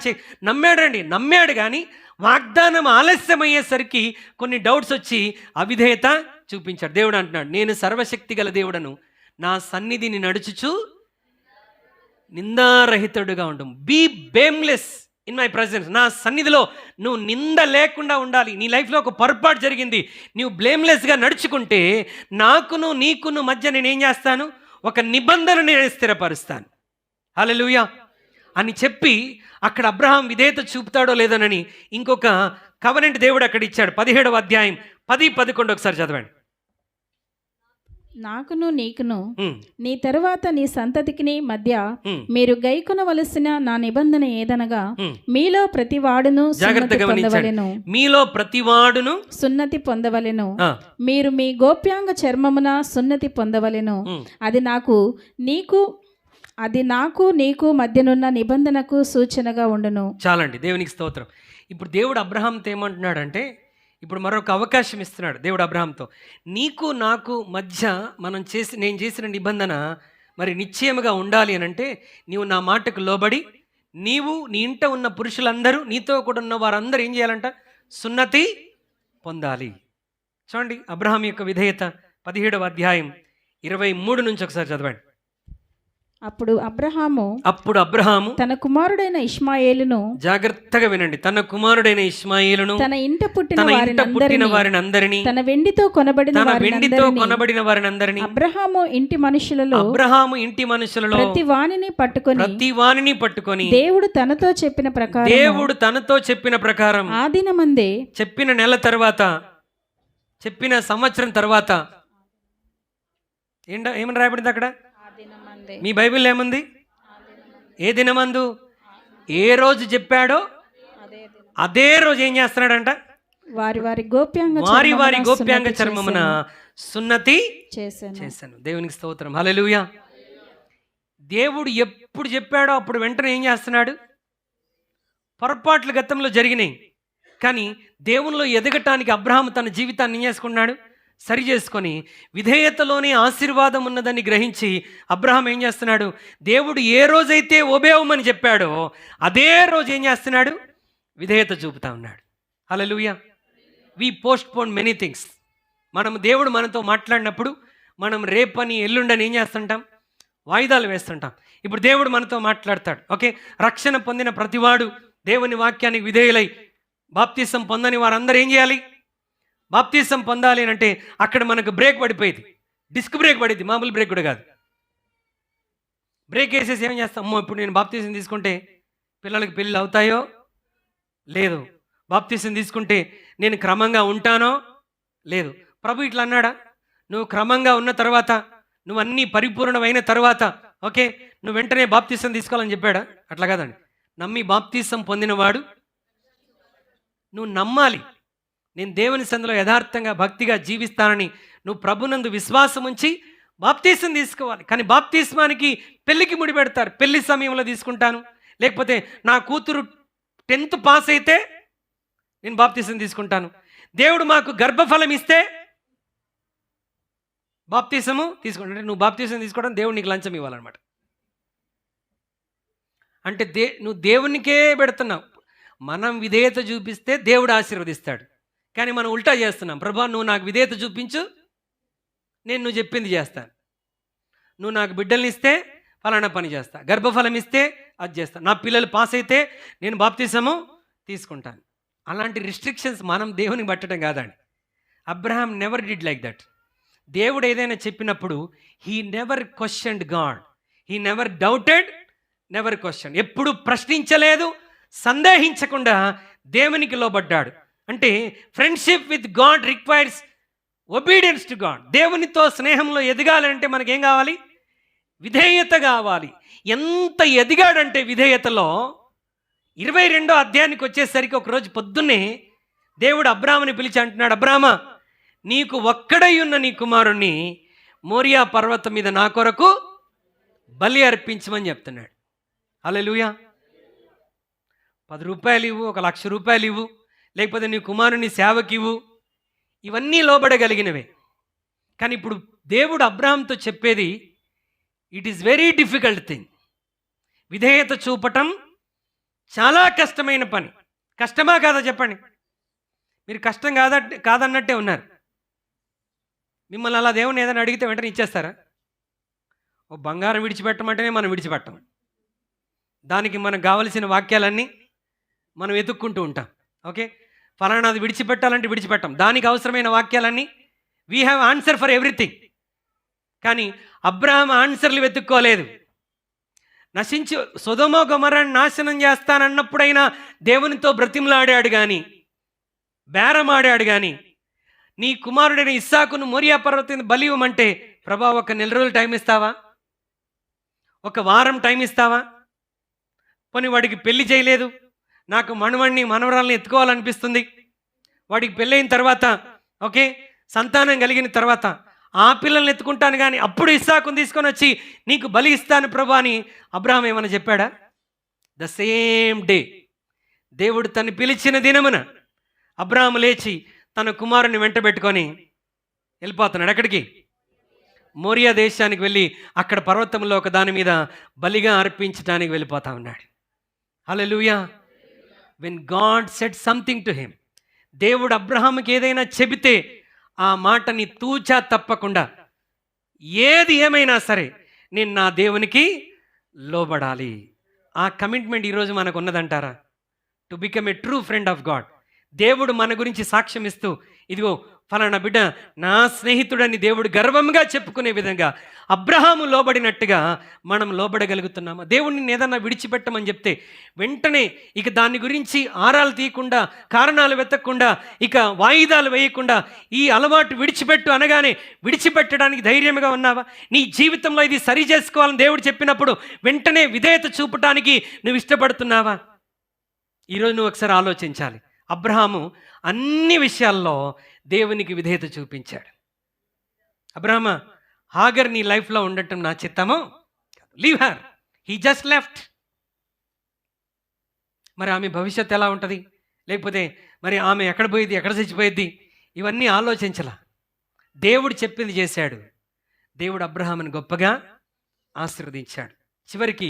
నమ్మాడు, కానీ వాగ్దానం ఆలస్యమయ్యేసరికి కొన్ని డౌట్స్ వచ్చి అవిధేయత చూపించాడు. దేవుడు అంటున్నాడు, నేను సర్వశక్తి గల దేవుడను, నా సన్నిధిని నడుచుచు నిందారహితుడుగా ఉండము. Be blameless in my presence. నా సన్నిధిలో నువ్వు నింద లేకుండా ఉండాలి. నీ లైఫ్లో ఒక పొరపాటు జరిగింది, నువ్వు బ్లేమ్లెస్గా నడుచుకుంటే నీకును మధ్య నేనేం చేస్తాను? ఒక నిబంధన నేను స్థిరపరుస్తాను. హల్లెలూయా అని చెప్పి అక్కడ అబ్రహాం విధేయత చూపుతాడో లేదనని ఇంకొక కవనెంట్ దేవుడు అక్కడ ఇచ్చాడు. 17వ అధ్యాయం 10-11 ఒకసారి చదవండి. నాకును నీకును నీ తరువాత నీ సంతతికి మధ్య మీరు గైకొనవలసిన నా నిబంధన ఏదనగా మీలో ప్రతివాడును మీలో ప్రతివాడును సున్నతి పొందవలెను. మీరు మీ గోప్యాంగ చర్మమున సున్నతి పొందవలెను. అది నాకు నీకు మధ్యనున్న నిబంధనకు సూచనగా ఉండును. చాలండి, దేవునికి స్తోత్రం. ఇప్పుడు దేవుడు అబ్రహాంతో ఏమంటున్నాడంటే, ఇప్పుడు మరొక అవకాశం ఇస్తున్నాడు దేవుడు అబ్రహాంతో. నీకు నాకు మధ్య నేను చేసిన నిబంధన మరి నిశ్చయముగా ఉండాలి అని అంటే, నీవు నా మాటకు లోబడి నీవు నీ ఇంట ఉన్న పురుషులందరూ నీతో కూడా ఉన్న వారందరూ ఏం చేయాలంట? సున్నతి పొందాలి. చూడండి అబ్రహాం యొక్క విధేయత 17వ అధ్యాయం 23 నుంచి ఒకసారి చదవండి. అప్పుడు అబ్రహాము తన కుమారుడైన ఇష్మాయేలును, జాగ్రత్తగా వినండి, తన కుమారుడైన ఇష్మాయేలును, తన ఇంట పుట్టిన వారిని అందరినీ, తన వెండితో కొనబడిన వారినందరినీ అబ్రహాము ఇంటి మనుషులలో ప్రతి వానిని పట్టుకొని దేవుడు తనతో చెప్పిన ప్రకారం ఆ దినమందే, చెప్పిన నెల తర్వాత, చెప్పిన సంవత్సరం తర్వాత ఏమని రాయబడింది అక్కడ? మీ బైబిల్ ఏముంది? ఏ దినమందు, ఏ రోజు చెప్పాడో అదే రోజు ఏం చేస్తున్నాడంట? వారి గోప్యాంగ చర్మమున సున్నతి చేశాను. దేవునికి స్తోత్రం, హల్లెలూయా. దేవుడు ఎప్పుడు చెప్పాడో అప్పుడు వెంటనే ఏం చేస్తున్నాడు? పొరపాట్లు గతంలో జరిగినాయి, కానీ దేవునిలో ఎదగటానికి అబ్రహాము తన జీవితాన్ని ఏం చేసుకున్నాడు? సరి చేసుకొని విధేయతలోనే ఆశీర్వాదం ఉన్నదని గ్రహించి అబ్రహాం ఏం చేస్తున్నాడు? దేవుడు ఏ రోజైతే ఒబేయమని చెప్పాడో అదే రోజు ఏం చేస్తున్నాడు? విధేయత చూపుతా ఉన్నాడు. హల్లెలూయా. వి పోస్ట్పోన్ మెనీ థింగ్స్. దేవుడు మనతో మాట్లాడినప్పుడు మనం రేపని ఎల్లుండని ఏం చేస్తుంటాం? వాయిదాలు వేస్తుంటాం. ఇప్పుడు దేవుడు మనతో మాట్లాడతాడు. ఓకే, రక్షణ పొందిన ప్రతివాడు దేవుని వాక్యానికి విధేయులై బాప్తిసం పొందని వారందరూ ఏం చేయాలి? బాప్తిసం పొందాలి అని అంటే అక్కడ మనకు బ్రేక్ పడిపోయింది, డిస్క్ బ్రేక్ పడింది, మామూలు బ్రేక్ కూడా కాదు. బ్రేక్ వేసేసి ఏం చేస్తాం? అమ్మో, ఇప్పుడు నేను బాప్తిసం తీసుకుంటే పిల్లలకి పెళ్ళి అవుతాయో లేదు, బాప్తిసం తీసుకుంటే నేను క్రమంగా ఉంటానో లేదు. ప్రభు ఇట్లా అన్నాడా? నువ్వు క్రమంగా ఉన్న తర్వాత, నువ్వు అన్నీ పరిపూర్ణమైన తర్వాత ఓకే నువ్వు వెంటనే బాప్తిసం తీసుకోవాలని చెప్పాడా? అట్లా కాదండి. నమ్మి బాప్తిసం పొందినవాడు, నువ్వు నమ్మాలి, నేను దేవుని సన్నిధిలో యథార్థంగా భక్తిగా జీవిస్తానని నువ్వు ప్రభునందు విశ్వాసం ఉంచి బాప్తిసం తీసుకోవాలి. కానీ బాప్తిస్మానికి పెళ్ళికి ముడి పెడతారు. పెళ్లి సమయంలో తీసుకుంటాను, లేకపోతే నా కూతురు 10th పాస్ అయితే నేను బాప్తిసం తీసుకుంటాను, దేవుడు మాకు గర్భఫలం ఇస్తే బాప్తిసము తీసుకుంటా. అంటే నువ్వు బాప్తిసం తీసుకోవడం దేవుడు నీకు లంచం ఇవ్వాలన్నమాట. అంటే నువ్వు దేవునికే పెడుతున్నావు. మనం విధేయత చూపిస్తే దేవుడు ఆశీర్వదిస్తాడు, కానీ మనం ఉల్టా చేస్తున్నాం. ప్రభా, నువ్వు నాకు విధేయత చూపించు, నేను నువ్వు చెప్పింది చేస్తాను. నువ్వు నాకు బిడ్డల్ని ఇస్తే ఫలానా పని చేస్తా, గర్భఫలం ఇస్తే అది చేస్తా, నా పిల్లలు పాస్ అయితే నేను బాప్తిసము తీసుకుంటాను. అలాంటి రిస్ట్రిక్షన్స్ మనం దేవునికి పట్టడం కాదండి. Abraham never did like that. దేవుడు ఏదైనా చెప్పినప్పుడు he never questioned God, he never doubted, never question. ఎప్పుడు ప్రశ్నించలేదు, సందేహించకుండా దేవునికి లోబడ్డాడు. అంటే friendship with God requires obedience to God. దేవునితో స్నేహంలో ఎదగాలంటే మనకేం కావాలి? విధేయత కావాలి. ఎంత ఎదిగాడంటే విధేయతలో 22వ అధ్యాయానికి వచ్చేసరికి ఒకరోజు పొద్దున్నే దేవుడు అబ్రాహాముని పిలిచి అంటున్నాడు, అబ్రాహ్మా, నీకు ఒక్కడై ఉన్న నీ కుమారుణ్ణి మోరియా పర్వతం మీద నా కొరకు బలి అర్పించమని చెప్తున్నాడు. హల్లెలూయా. 10 రూపాయలు ఇవ్వు, 1,00,000 రూపాయలు ఇవ్వు, లేకపోతే నీ కుమారుని సేవకి ఇవ్వు, ఇవన్నీ లోబడగలిగినవే. కానీ ఇప్పుడు దేవుడు అబ్రహాంతో చెప్పేది it is very difficult thing. విధేయత చూపటం చాలా కష్టమైన పని. కష్టమా కాదా చెప్పండి? మీరు కష్టం కాదన్నట్టే ఉన్నారు. మిమ్మల్ని అలా దేవుని ఏదైనా అడిగితే వెంటనే ఇచ్చేస్తారా? ఓ బంగారం విడిచిపెట్టమంటేనే మనం విడిచిపెట్టం. దానికి మనకు కావలసిన వాక్యాలన్నీ మనం వెతుక్కుంటూ ఉంటాం. ఓకే, ఫలానాది విడిచిపెట్టాలంటే విడిచిపెట్టాం. దానికి అవసరమైన వాక్యాలన్నీ we have answer for everything. కానీ అబ్రహాం ఆన్సర్లు వెతుక్కోలేదు. నశించి సొదొమ గొమొర్రాను నాశనం చేస్తానన్నప్పుడైనా దేవునితో బ్రతిమలాడాడు కానీ, బేరమాడాడు కానీ, నీ కుమారుడైన ఇస్సాకును మోరియా పర్వతం బలి ఇవ్వమంటే, ప్రభా 1 నెల రోజులు టైం ఇస్తావా, 1 వారం టైం ఇస్తావా, పోనీ వాడికి పెళ్లి చేయలేదు, నాకు మనవరాల్ని ఎత్తుకోవాలనిపిస్తుంది, వాడికి పెళ్ళైన తర్వాత ఓకే సంతానం కలిగిన తర్వాత ఆ పిల్లల్ని ఎత్తుకుంటాను కానీ అప్పుడు ఇస్సాకుని తీసుకొని వచ్చి నీకు బలి ఇస్తాను ప్రభా అని అబ్రహాం ఏమన్నా చెప్పాడా? ద సేమ్ డే దేవుడు తను పిలిచిన దినమున అబ్రహాము లేచి తన కుమారుని వెంటబెట్టుకొని వెళ్ళిపోతున్నాడు. ఎక్కడికి? మోరియా దేశానికి వెళ్ళి అక్కడ పర్వతంలో ఒక దాని మీద బలిగా అర్పించడానికి వెళ్ళిపోతా ఉన్నాడు. Hallelujah. When God said something to him, దేవుడు అబ్రహాముకి ఏదైనా చెబితే ఆ మాటని తూచా తప్పకుండా ఏది ఏమైనా సరే నేను నా దేవునికి లోబడాలి. ఆ కమిట్మెంట్ ఈరోజు మనకు ఉన్నదంటారా? To become a true friend of God. దేవుడు మన గురించి సాక్ష్యం ఇస్తూ, ఇదిగో ఫలానా బిడ్డ నా స్నేహితుడని దేవుడు గర్వంగా చెప్పుకునే విధంగా అబ్రహాము లోబడినట్టుగా మనం లోబడగలుగుతున్నామా? దేవుడిని ఏదన్నా విడిచిపెట్టమని చెప్తే వెంటనే ఇక దాని గురించి ఆరాలు తీయకుండా, కారణాలు వెతకకుండా, ఇక వాయిదాలు వేయకుండా ఈ అలవాటు విడిచిపెట్టు అనగానే విడిచిపెట్టడానికి ధైర్యంగా ఉన్నావా? నీ జీవితంలో ఇది సరి చేసుకోవాలని దేవుడు చెప్పినప్పుడు వెంటనే విధేయత చూపటానికి నువ్వు ఇష్టపడుతున్నావా? ఈరోజు నువ్వు ఒకసారి ఆలోచించాలి. అబ్రహాము అన్ని విషయాల్లో దేవునికి విధేయత చూపించాడు. అబ్రహామా, హాగర్ నీ లైఫ్లో ఉండటం నా చిత్తము, leave her, he just left. మరి ఆమె భవిష్యత్తు ఎలా ఉంటుంది? లేకపోతే మరి ఆమె ఎక్కడ పోయింది, ఎక్కడ చచ్చిపోయింది? ఇవన్నీ ఆలోచించలా. దేవుడు చెప్పింది చేశాడు. దేవుడు అబ్రహాముని గొప్పగా ఆశీర్వదించాడు. చివరికి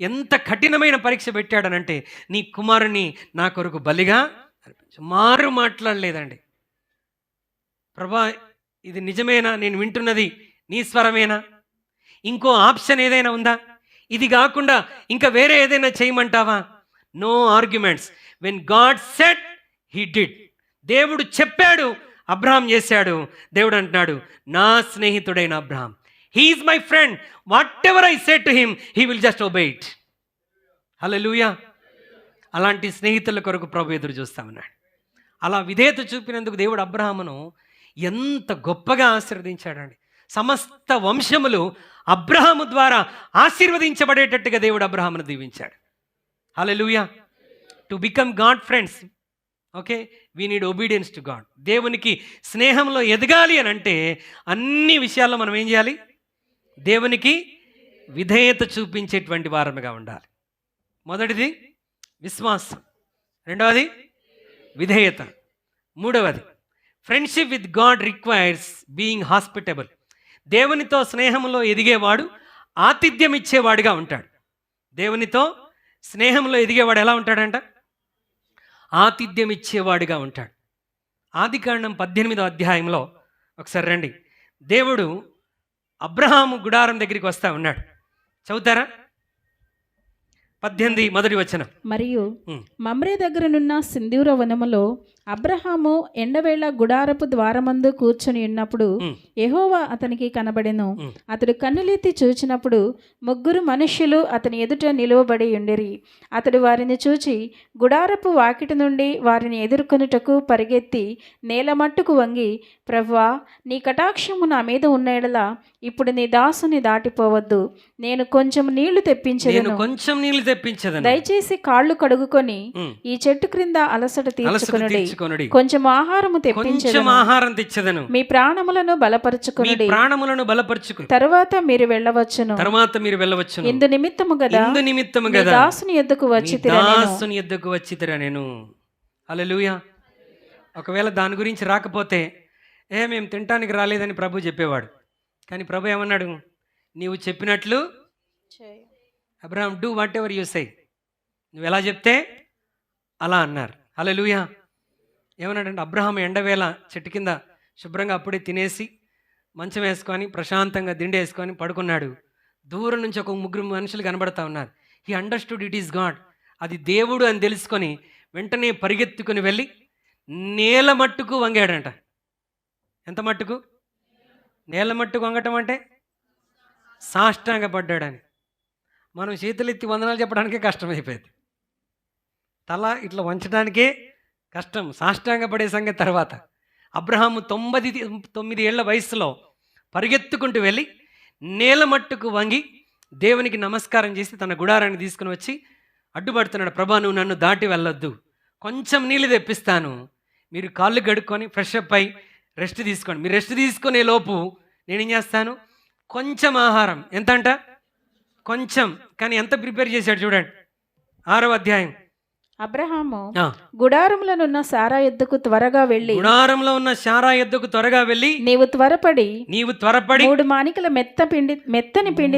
ఎంత కఠినమైన పరీక్ష పెట్టాడనంటే, నీ కుమారుని నా కొరకు బలిగా అర్పించు. మారు మాట్లాడలేదండి. ప్రభా, ఇది నిజమేనా? నేను వింటున్నది నీ స్వరమేనా? ఇంకో ఆప్షన్ ఏదైనా ఉందా? ఇది కాకుండా ఇంకా వేరే ఏదైనా చేయమంటావా? No arguments. When God said he did. దేవుడు చెప్పాడు, అబ్రహాం చేశాడు. దేవుడు అంటున్నాడు, నా స్నేహితుడైన Abraham, he is my friend, whatever I say to him he will just obey it. Hallelujah. అలాంటి స్నేహితుల కొరకు ప్రభు ఎదురు చూస్తామన్నాడు. అలా విధేయత చూపినందుకు దేవుడు అబ్రహామును ఎంత గొప్పగా ఆశీర్వదించాడండి. సమస్త వంశములు అబ్రహాము ద్వారా ఆశీర్వదించబడేటట్టుగా దేవుడు అబ్రహామును దీవించాడు. Hallelujah. To become God friends, okay, we need obedience to God. దేవునికి స్నేహంలో ఎదగాలి అని అంటే అన్ని విషయాల్లో మనం ఏం చేయాలి? దేవునికి విధేయత చూపించేటువంటి వారముగా ఉండాలి. మొదటిది విశ్వాసం, రెండవది విధేయత, మూడవది friendship with God requires being hospitable. దేవునితో స్నేహంలో ఎదిగేవాడు ఆతిథ్యం ఇచ్చేవాడుగా ఉంటాడు. దేవునితో స్నేహంలో ఎదిగేవాడు ఎలా ఉంటాడంట? ఆతిథ్యం ఇచ్చేవాడుగా ఉంటాడు. ఆదికాండం 18వ అధ్యాయంలో ఒకసారి రండి. దేవుడు అబ్రహాము గుడారం దగ్గరికి వస్తా ఉన్నాడు. చదువుతారా? 18 మొదటి వచనం. మరియు మమ్రే దగ్గరనున్న సింధూర వనములో అబ్రహాము ఎండవేళ గుడారపు ద్వారమందు కూర్చొని ఉన్నప్పుడు యెహోవా అతనికి కనబడెను. అతడు కన్నులెత్తి చూచినప్పుడు 3 మనుష్యులు అతని ఎదుట నిలువబడి ఉండిరి. అతడు వారిని చూచి గుడారపు వాకిటి నుండి వారిని ఎదుర్కొనుటకు పరిగెత్తి నేల మట్టుకు వంగి, ప్రభువా, నీ కటాక్షము నా మీద ఉన్న ఎడల ఇప్పుడు నీ దాసుని దాటిపోవద్దు. నేను కొంచెం నీళ్లు తెప్పించెదను, దయచేసి కాళ్ళు కడుగుకొని ఈ చెట్టు క్రింద అలసట తీర్చుకొనుడి. కొంచెం ఆహారము తెప్పించెదను, మీ ప్రాణములను బలపరచుకొనుడి. తరువాత మీరు వెళ్ళవచ్చును. ఇందు నిమిత్తము గదా దాసుని యొద్దకు వచ్చితిరా నేను. హల్లెలూయా. ఒకవేళ దాని గురించి రాకపోతే మేము తినటానికి రాలేదని ప్రభు చెప్పేవాడు. కానీ ప్రభు ఏమన్నాడు? నీవు చెప్పినట్లు Abraham, do what ever you say. నువ్వు ఎలా చెప్తే అలా అన్నారు. హల్లెలూయా. ఏమన్నాడంటే, అబ్రహాం ఎండవేళ చెట్టు కింద శుభ్రంగా అప్పుడే తినేసి మంచం వేసుకొని ప్రశాంతంగా దిండి వేసుకొని పడుకున్నాడు. దూరం నుంచి ఒక 3 మనుషులు కనబడతా ఉన్నారు. He understood it is God. అది దేవుడు అని తెలుసుకొని వెంటనే పరిగెత్తుకుని వెళ్ళి నేల మట్టుకు వంగాడంట. ఎంత మట్టుకు? నేల మట్టుకు వంగటం అంటే సాష్టాంగ పడ్డాడని. మనం చేతులెత్తి వందనాలు చెప్పడానికే కష్టమైపోయింది. తల ఇట్లా వంచడానికే కష్టం, సాష్టాంగ పడే సంగతి తర్వాత. అబ్రహాము 99 ఏళ్ల వయసులో పరిగెత్తుకుంటూ వెళ్ళి నేల మట్టుకు వంగి దేవునికి నమస్కారం చేసి తన గుడారాన్ని తీసుకుని వచ్చి అడ్డుపడుతున్నాడు. ప్రభా, నువ్వు నన్ను దాటి వెళ్ళొద్దు, కొంచెం నీళ్ళు తెప్పిస్తాను, మీరు కాళ్ళు గడుక్కొని ఫ్రెష్ అప్ అయి రెస్ట్ తీసుకోండి. మీరు రెస్ట్ తీసుకునే లోపు నేనేం చేస్తాను? కొంచెం ఆహారం, ఎంత అంట? కొంచెం. కానీ ఎంత ప్రిపేర్ చేశాడు చూడండి. 6వ అధ్యాయం అబ్రహాము ఆ, గుడారములనున్న సారా యొద్దకు త్వరగా వెళ్ళి, గుడారంలో ఉన్న శారా ఎద్దుకు త్వరగా వెళ్ళి నీవు త్వరపడి నీవు త్వరపడి 3 మానికల మెత్తని పిండి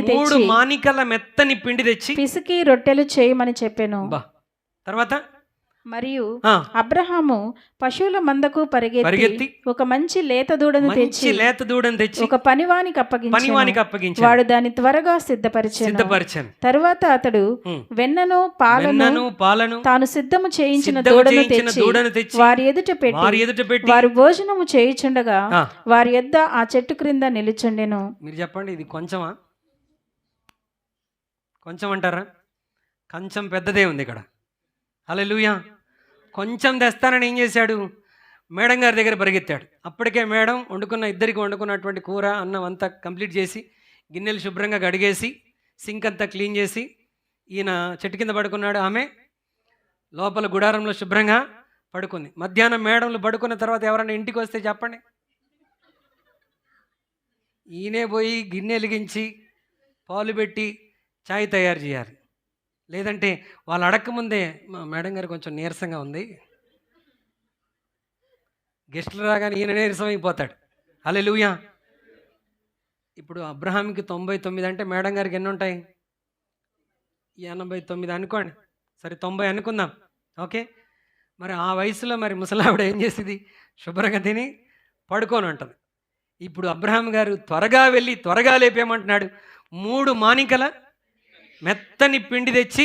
3 తెచ్చి మానికల మెత్తని పిండి తెచ్చి పిసికి రొట్టెలు చేయమని చెప్పెను. బా తర్వాత మరియు ఆ, అబ్రహాము పశువుల మందకు పరిగెత్తి పరిగెత్తి ఒక మంచి లేత దూడను మంచి తెచ్చి లేత దూడను తెచ్చి ఒక పనివానికి అప్పగించెను. పనివానికి అప్పగించాడు. వాడు దాన్ని త్వరగా సిద్ధపరిచెను. సిద్ధపరిచాను. తరువాత అతడు ఉమ్. వెన్నను పాలను వెన్నను పాలను తాను సిద్ధము చేయించిన సిద్ధము దూడను చేయించిన దూడను తెచ్చి వారి ఎదుట పెట్టి వారి ఎదుట పెట్టి వారు భోజనము చేయుచుండగా ఆ, వారి యొద్ద ఆ చెట్టు క్రింద నిలుచుండెను. మీరు చెప్పండి, ఇది కొంచెమా? కొంచెం అంటారా? కొంచెం పెద్దదే ఉంది ఇక్కడ. హల్లెలూయా. కొంచెం తెస్తానని ఏం చేశాడు? మేడం గారి దగ్గర పరిగెత్తాడు. అప్పటికే మేడం ఇద్దరికి వండుకున్నటువంటి కూర అన్నం అంతా కంప్లీట్ చేసి గిన్నెలు శుభ్రంగా కడిగేసి సింక్ అంతా క్లీన్ చేసి ఈయన చెట్టు కింద పడుకున్నాడు. ఆమె లోపల గుడారంలో శుభ్రంగా పడుకుంది. మధ్యాహ్నం మేడంలు పడుకున్న తర్వాత ఎవరైనా ఇంటికి వస్తే చెప్పండి, ఈయనే పోయి గిన్నె వెలిగించి పాలు పెట్టి చాయ్ తయారు చేయాలి. లేదంటే వాళ్ళు అడగకముందే, మా మేడం గారు కొంచెం నీరసంగా ఉంది, గెస్టులు రాగానే ఈయన నీరసం అయిపోతాడు. హల్లెలూయా. ఇప్పుడు అబ్రహాంకి 99 అంటే మేడం గారికి ఎన్ని ఉంటాయి? 89 అనుకోండి, సరే 90 అనుకుందాం, ఓకే. మరి ఆ వయసులో మరి ముసలావిడ ఏం చేసేది? శుభ్రంగా తిని పడుకొని ఉంటుంది. ఇప్పుడు అబ్రహాం గారు త్వరగా వెళ్ళి త్వరగా లేపేయమంటున్నాడు. 3 మానికల మెత్తని పిండి తెచ్చి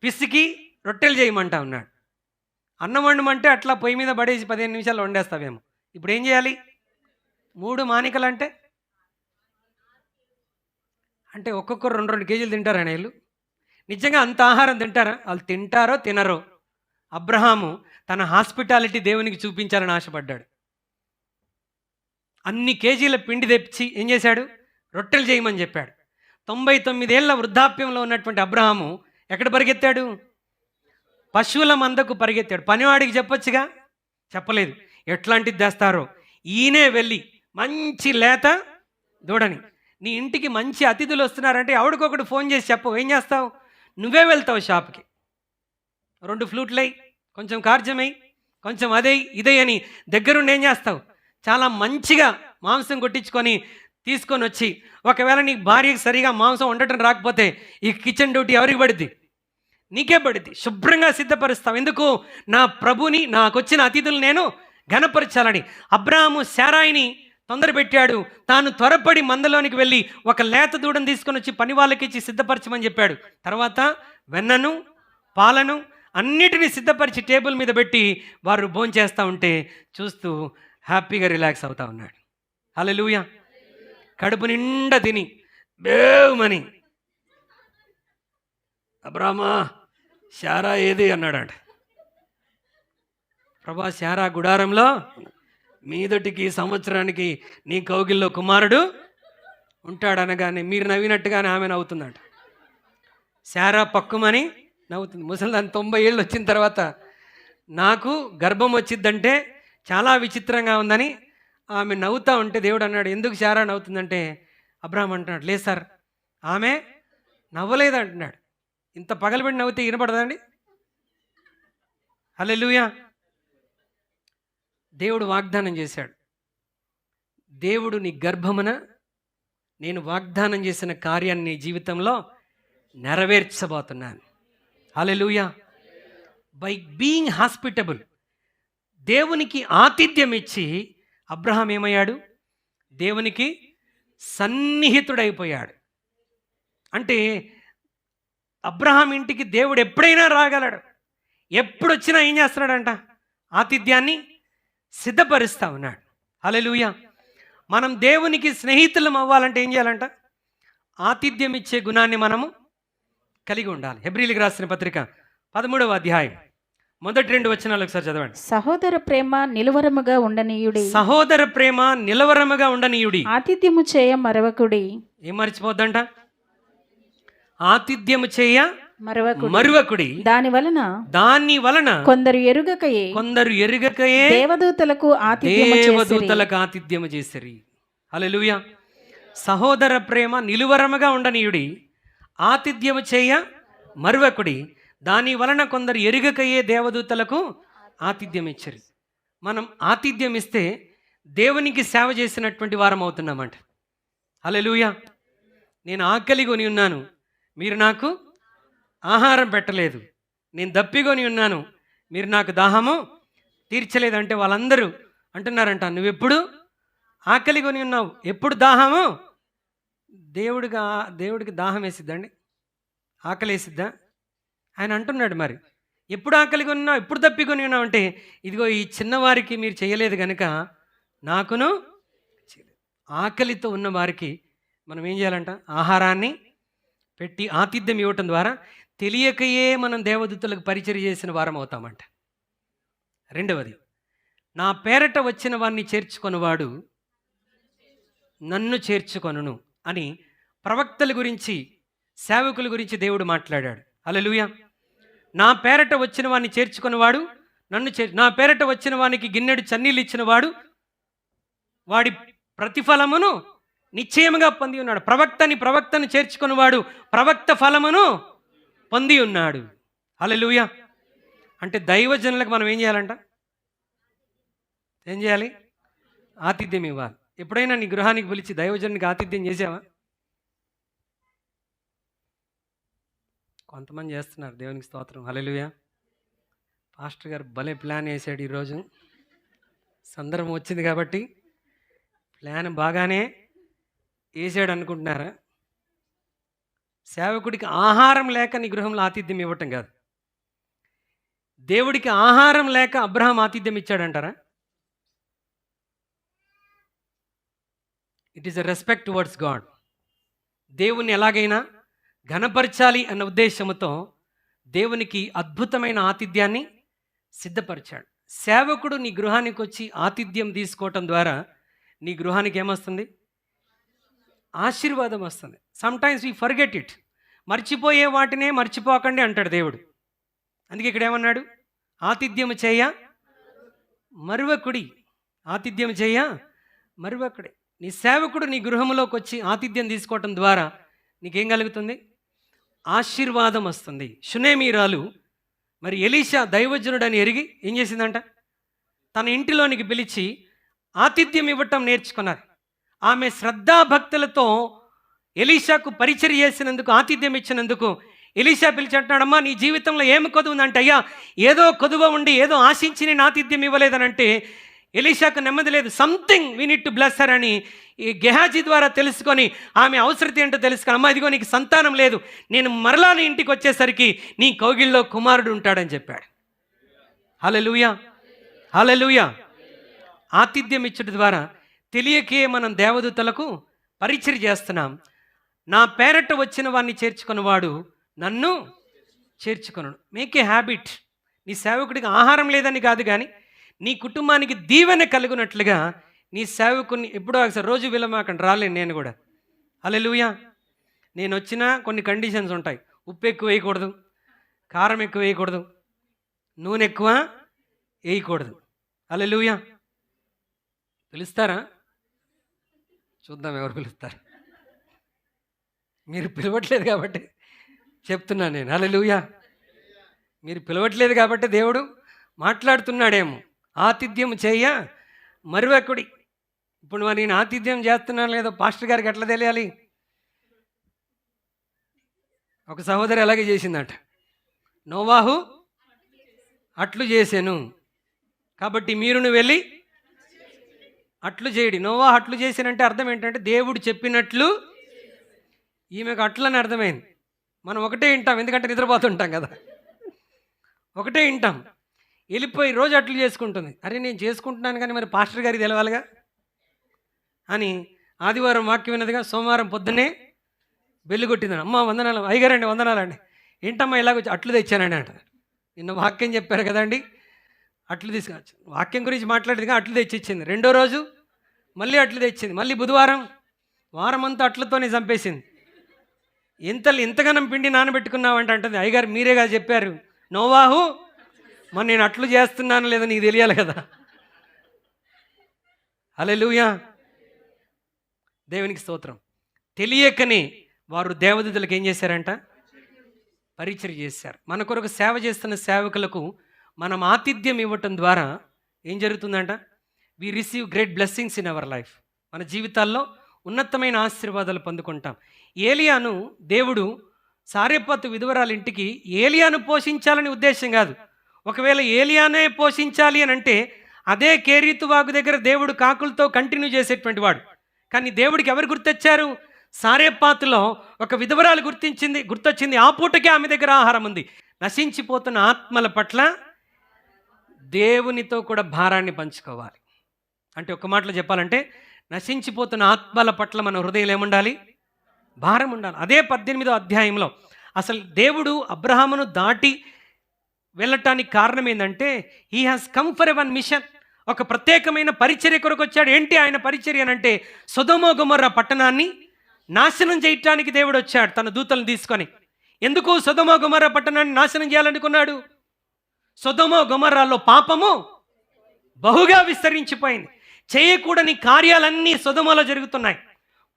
పిసికి రొట్టెలు చేయమంటా ఉన్నాడు. అన్నం వండమంటే అట్లా పొయ్యి మీద పడేసి 15 నిమిషాలు వండేస్తావేమో. ఇప్పుడు ఏం చేయాలి? 3 మానికలు అంటే ఒక్కొక్కరు 2 కేజీలు తింటారా వీళ్ళు? నిజంగా అంత ఆహారం తింటారా? వాళ్ళు తింటారో తినరో, అబ్రహాము తన హాస్పిటాలిటీ దేవునికి చూపించాలని ఆశపడ్డాడు. అన్ని కేజీల పిండి తెచ్చి ఏం చేశాడు? రొట్టెలు చేయమని చెప్పాడు. 99 ఏళ్ల వృద్ధాప్యంలో ఉన్నటువంటి అబ్రహాము ఎక్కడ పరిగెత్తాడు? పశువుల మందకు పరిగెత్తాడు. పనివాడికి చెప్పొచ్చుగా, చెప్పలేదు. ఎట్లాంటిది తెస్తారో ఈయనే వెళ్ళి మంచి లేత దూడని, నీ ఇంటికి మంచి అతిథులు వస్తున్నారంటే ఆవిడకొకటి ఫోన్ చేసి చెప్పవు. ఏం చేస్తావు? నువ్వే వెళ్తావు షాప్కి, 2 ఫ్లూట్లై, కొంచెం కార్జమై, కొంచెం అదే ఇదే అని దగ్గరుండి ఏం చేస్తావు? చాలా మంచిగా మాంసం కొట్టించుకొని తీసుకొని వచ్చి, ఒకవేళ నీ భార్యకి సరిగా మాంసం వండటం రాకపోతే ఈ కిచెన్ డ్యూటీ ఎవరికి పడుద్ది? నీకే పడుద్ది. శుభ్రంగా సిద్ధపరుస్తావు. ఎందుకు? నా ప్రభుని, నాకు వచ్చిన అతిథులు నేను ఘనపరచాలని. అబ్రహాము శారాయిని తొందర పెట్టాడు. తాను త్వరపడి మందలోనికి వెళ్ళి ఒక లేత దూడను తీసుకొని వచ్చి పని వాళ్ళకి ఇచ్చి సిద్ధపరచమని చెప్పాడు. తర్వాత వెన్నను పాలను అన్నిటినీ సిద్ధపరిచి టేబుల్ మీద పెట్టి వారు భోంచేస్తూ ఉంటే చూస్తూ హ్యాపీగా రిలాక్స్ అవుతా ఉన్నాడు. హల్లెలూయా. కడుపు నిండా తిని బేమని, అబ్రామా శారా ఏది అన్నాడట. ప్రభా, శారా గుడారంలో మీదటికి సంవత్సరానికి నీ కౌగిల్లో కుమారుడు ఉంటాడనగానే మీరు నవ్వినట్టుగానే ఆమె నవ్వుతుందట. శారా పక్కుమని నవ్వుతుంది. ముసలిదాన్ని 90 ఏళ్ళు వచ్చిన తర్వాత నాకు గర్భం వచ్చిద్దంటే చాలా విచిత్రంగా ఉందని ఆమె నవ్వుతూ ఉంటే దేవుడు అన్నాడు, ఎందుకు శారా నవ్వుతుందంటే అబ్రహాం అంటున్నాడు, లేదు సార్ ఆమె నవ్వలేదు అంటున్నాడు. ఇంత పగలబెట్టి నవ్వుతే వినపడదండి? హల్లెలూయా. దేవుడు వాగ్దానం చేశాడు, దేవుడు నీ గర్భమున నేను వాగ్దానం చేసిన కార్యాన్ని నీ జీవితంలో నెరవేర్చబోతున్నాను. హల్లెలూయా. బై బీయింగ్ హాస్పిటబుల్, దేవునికి ఆతిథ్యం ఇచ్చి అబ్రహాం ఏమయ్యాడు? దేవునికి సన్నిహితుడైపోయాడు. అంటే అబ్రహాం ఇంటికి దేవుడు ఎప్పుడైనా రాగలడు. ఎప్పుడు వచ్చినా ఏం చేస్తున్నాడంట? ఆతిథ్యాన్ని సిద్ధపరుస్తూ ఉన్నాడు. హల్లెలూయా. మనం దేవునికి స్నేహితులం అవ్వాలంటే ఏం చేయాలంట? ఆతిథ్యం ఇచ్చే గుణాన్ని మనము కలిగి ఉండాలి. హెబ్రీయులకు రాసిన పత్రిక 13వ అధ్యాయం మొదటి 2 వచనాలు ఒకసారి చదవండి. సహోదర ప్రేమ నిలువరముగా ఉండనీయుడి. సహోదర ప్రేమ నిలవరముగా ఉండనీయుడి. ఆతిథ్యము చేయ మరవకుడి. ఏం మర్చిపోద్దంట? ఆతిథ్యము చేయ మరువకుడి. దాని వలన కొందరు ఎరుగకయే దేవదూతలకు ఆతిథ్యము చేసిరి. హల్లెలూయా. సహోదర ప్రేమ నిలువరముగా ఉండనీయుడి, ఆతిథ్యము చేయ మరువకుడి, దాని వలన కొందరు ఎరుగకయే దేవదూతలకు ఆతిథ్యం ఇచ్చారు. మనం ఆతిథ్యం ఇస్తే దేవునికి సేవ చేసినటువంటి వారం అవుతున్నామంట. హల్లెలూయా. నేను ఆకలిగొని ఉన్నాను, మీరు నాకు ఆహారం పెట్టలేదు. నేను దప్పిగొని ఉన్నాను, మీరు నాకు దాహము తీర్చలేదు. అంటే వాళ్ళందరూ అంటున్నారంట, నువ్వెప్పుడు ఆకలిగొని ఉన్నావు, ఎప్పుడు దాహము. దేవుడికి దాహం వేసిద్దండి? ఆకలి వేసిద్దా? ఆయన అంటున్నాడు, మరి ఎప్పుడు ఆకలిగొని ఉన్నావు, ఎప్పుడు దప్పికొని ఉన్నావు అంటే, ఇదిగో ఈ చిన్నవారికి మీరు చేయలేదు కనుక నాకును చేయలేదు. ఆకలితో ఉన్న వారికి మనం ఏం చేయాలంట? ఆహారాన్ని పెట్టి ఆతిథ్యం ఇవ్వటం ద్వారా తెలియకయే మనం దేవదూతలకు పరిచర్య చేసిన వారం అవుతామంట. రెండవది, నా పేరట వచ్చిన వారిని చేర్చుకొనివాడు నన్ను చేర్చుకొనును అని ప్రవక్తల గురించి, సేవకుల గురించి దేవుడు మాట్లాడాడు. హల్లెలూయా. నా పేరట వచ్చిన వాడిని చేర్చుకున్నవాడు నన్ను నా పేరట వచ్చిన వానికి గిన్నెడు చన్నీళ్ళు ఇచ్చినవాడు వాడి ప్రతిఫలమును నిశ్చయముగా పొంది ఉన్నాడు. ప్రవక్తను చేర్చుకున్నవాడు ప్రవక్త ఫలమును పొంది ఉన్నాడు. హల్లెలూయా. అంటే దైవజనులకు మనం ఏం చేయాలంట? ఏం చేయాలి? ఆతిథ్యం ఇవ్వాలి. ఎప్పుడైనా నీ గృహానికి పిలిచి దైవజనునికి ఆతిథ్యం చేసావా? కొంతమంది చేస్తున్నారు, దేవునికి స్తోత్రం. హల్లెలూయా. పాస్టర్ గారు భలే ప్లాన్ వేసాడు ఈరోజు. సందర్భం వచ్చింది కాబట్టి ప్లాన్ బాగానే వేసాడు అనుకుంటున్నారా? సేవకుడికి ఆహారం లేక నీ గృహంలో ఆతిథ్యం ఇవ్వటం కాదు, దేవుడికి ఆహారం లేక అబ్రహాం ఆతిథ్యం ఇచ్చాడంటారా? It is a respect towards God. దేవుణ్ణి ఎలాగైనా ఘనపరచాలి అన్న ఉద్దేశంతో దేవునికి అద్భుతమైన ఆతిథ్యాన్ని సిద్ధపరిచాడు. సేవకుడు నీ గృహానికి వచ్చి ఆతిథ్యం తీసుకోవటం ద్వారా నీ గృహానికి ఏమొస్తుంది? ఆశీర్వాదం వస్తుంది. Sometimes we forget it. మర్చిపోయే వాటినే మర్చిపోకండి అంటాడు దేవుడు. అందుకే ఇక్కడ ఏమన్నాడు? ఆతిథ్యము చేయ మరువకుడి. ఆతిథ్యం చేయ మరువకుడి. నీ సేవకుడు నీ గృహంలోకి వచ్చి ఆతిథ్యం తీసుకోవటం ద్వారా నీకేం కలుగుతుంది? ఆశీర్వాదం వస్తుంది. షునేమీరాలు మరి ఎలీషా దైవజనుడని ఎరిగి ఏం చేసిందంట? తన ఇంటిలోనికి పిలిచి ఆతిథ్యం ఇవ్వటం నేర్చుకున్నారు. ఆమె శ్రద్ధాభక్తులతో ఎలీషాకు పరిచర్య చేసినందుకు, ఆతిథ్యం ఇచ్చినందుకు ఎలీషా పిలిచి అంటున్నాడమ్మా, నీ జీవితంలో ఏమి కొదువు ఉందంటే, అయ్యా ఏదో కొదువ ఉండి ఏదో ఆశించి నేను ఆతిథ్యం ఇవ్వలేదనంటే ఎలీషాకు నెమ్మది లేదు. Something we need to bless her అని ఈ గెహాజీ ద్వారా తెలుసుకొని ఆమె అవసరత ఏంటో తెలుసుకొని, అమ్మ ఇదిగో నీకు సంతానం లేదు, నేను మరలా నీ ఇంటికి వచ్చేసరికి నీ కౌగిల్లో కుమారుడు ఉంటాడని చెప్పాడు. హల్లెలూయా. హల్లెలూయా. ఆతిథ్యం ఇచ్చడం ద్వారా తెలియకే మనం దేవదూతలకు పరిచర్య చేస్తున్నాం. నా పేరట వచ్చిన వాడిని చేర్చుకున్నవాడు నన్ను చేర్చుకొను. Make a habit. నీ సేవకుడికి ఆహారం లేదని కాదు, కానీ నీ కుటుంబానికి దీవెన కలుగునట్లుగా నీ సేవకుని ఎప్పుడో ఒకసారి రోజు విలమాకండి, రాలేను నేను కూడా. హల్లెలూయా. నేను వచ్చినా కొన్ని కండిషన్స్ ఉంటాయి. ఉప్పు ఎక్కువ వేయకూడదు, కారం ఎక్కువ వేయకూడదు, నూనె ఎక్కువ వేయకూడదు. హల్లెలూయా. పిలుస్తారా? చూద్దాం ఎవరు పిలుస్తారు. మీరు పిలవట్లేదు కాబట్టి చెప్తున్నాను నేను. హల్లెలూయా. మీరు పిలవట్లేదు కాబట్టి దేవుడు మాట్లాడుతున్నాడేమో. ఆతిథ్యం చేయ మరువకుడి. ఇప్పుడు మరి నేను ఆతిథ్యం చేస్తున్నాను లేదో పాస్టర్ గారికి ఎట్లా తెలియాలి? ఒక సహోదరి అలాగే చేసిందట. నోవాహు అట్లు చేశాను కాబట్టి మీరును వెళ్ళి అట్లు చేయడి. నోవాహు అట్లు చేశానంటే అర్థం ఏంటంటే దేవుడు చెప్పినట్లు. ఈమెకు అట్లని అర్థమైంది. మనం ఒకటే వింటాం, ఎందుకంటే నిద్రపోతుంటాం కదా, ఒకటే వింటాం. వెళ్ళిపోయి రోజు అట్లు చేసుకుంటుంది. అరే నేను చేసుకుంటున్నాను కానీ మరి పాస్టర్ గారికి తెలవాలిగా అని ఆదివారం వాక్యం విన్నదిగా సోమవారం పొద్దున్నే బెల్లు కొట్టిందని, అమ్మ వందనాలు, అయ్యగారండి వందనాలండి, ఏంటమ్మా ఇలాగొచ్చి అట్లు తెచ్చానండి అంట. నిన్న వాక్యం చెప్పారు కదండి, అట్లు తీసుకొచ్చి వాక్యం గురించి మాట్లాడేదిగా అట్లు తెచ్చిచ్చింది. రెండో రోజు మళ్ళీ అట్లు తెచ్చింది. మళ్ళీ బుధవారం వారం అంతా అట్లతోనే చంపేసింది. ఎంతగానం పిండి నానబెట్టుకున్నావంటే అంటుంది, అయ్యగారు మీరేగా చెప్పారు నోవాహు, మరి నేను అట్లు చేస్తున్నాను లేదా నీకు తెలియాలి కదా. హల్లెలూయా. దేవునికి స్తోత్రం. తెలియకనే వారు దేవదూతలకు ఏం చేశారంట? పరిచర్య చేశారు. మన కొరకు సేవ చేస్తున్న సేవకులకు మనం ఆతిథ్యం ఇవ్వటం ద్వారా ఏం జరుగుతుందంట? We receive great blessings in our life. మన జీవితాల్లో ఉన్నతమైన ఆశీర్వాదాలు పొందుకుంటాం. ఏలియాను దేవుడు సారెపతు విధవరాల ఇంటికి ఏలియాను పోషించాలని ఉద్దేశం కాదు. ఒకవేళ ఏలియానే పోషించాలి అని అంటే అదే కేరీతు వాగు దగ్గర దేవుడు కాకులతో కంటిన్యూ చేసేటువంటి వాడు. కానీ దేవుడికి ఎవరు గుర్తొచ్చారు? సారేపాతులో ఒక విధవరాలు గుర్తొచ్చింది. ఆ పూటకే ఆమె దగ్గర ఆహారం ఉంది. నశించిపోతున్న ఆత్మల పట్ల దేవునితో కూడా భారాన్ని పంచుకోవాలి. అంటే ఒక మాటలో చెప్పాలంటే నశించిపోతున్న ఆత్మల పట్ల మన హృదయం ఏముండాలి? భారం ఉండాలి. అదే 18వ అధ్యాయంలో అసలు దేవుడు అబ్రహామును దాటి వెళ్ళటానికి కారణం ఏంటంటే he has come for a one mission. ఒక ప్రత్యేకమైన పరిచర్య కొరకు వచ్చాడు. ఏంటి ఆయన పరిచర్య అంటే సొదొమ గొమొర్రా పట్టణాన్ని నాశనం చేయటానికి దేవుడు వచ్చాడు తన దూతలను తీసుకొని. ఎందుకు సొదొమ గొమొర్రా పట్టణాన్ని నాశనం చేయాలనుకున్నాడు? సొదొమ గొమొర్రాలో పాపము బహుగా విస్తరించిపోయింది. చేయకూడని కార్యాలన్నీ సొదొమలో జరుగుతున్నాయి.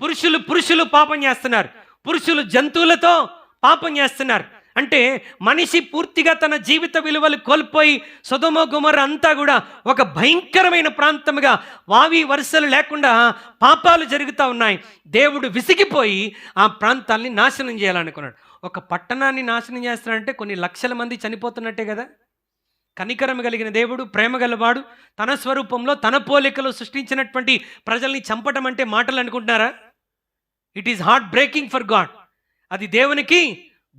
పురుషులు పాపం చేస్తున్నారు. పురుషులు జంతువులతో పాపం చేస్తున్నారు. అంటే మనిషి పూర్తిగా తన జీవిత విలువలు కోల్పోయి సొదొమ గొమొర్రా అంతా కూడా ఒక భయంకరమైన ప్రాంతముగా వావి వరుసలు లేకుండా పాపాలు జరుగుతూ ఉన్నాయి. దేవుడు విసిగిపోయి ఆ ప్రాంతాల్ని నాశనం చేయాలనుకున్నాడు. ఒక పట్టణాన్ని నాశనం చేస్తున్నాడంటే కొన్ని లక్షల మంది చనిపోతున్నట్టే కదా. కనికరం కలిగిన దేవుడు, ప్రేమ గలవాడు, తన స్వరూపంలో తన పోలికలో సృష్టించినటువంటి ప్రజల్ని చంపటం అంటే మాటలు అనుకుంటున్నారా? It is heart breaking for God. అది దేవునికి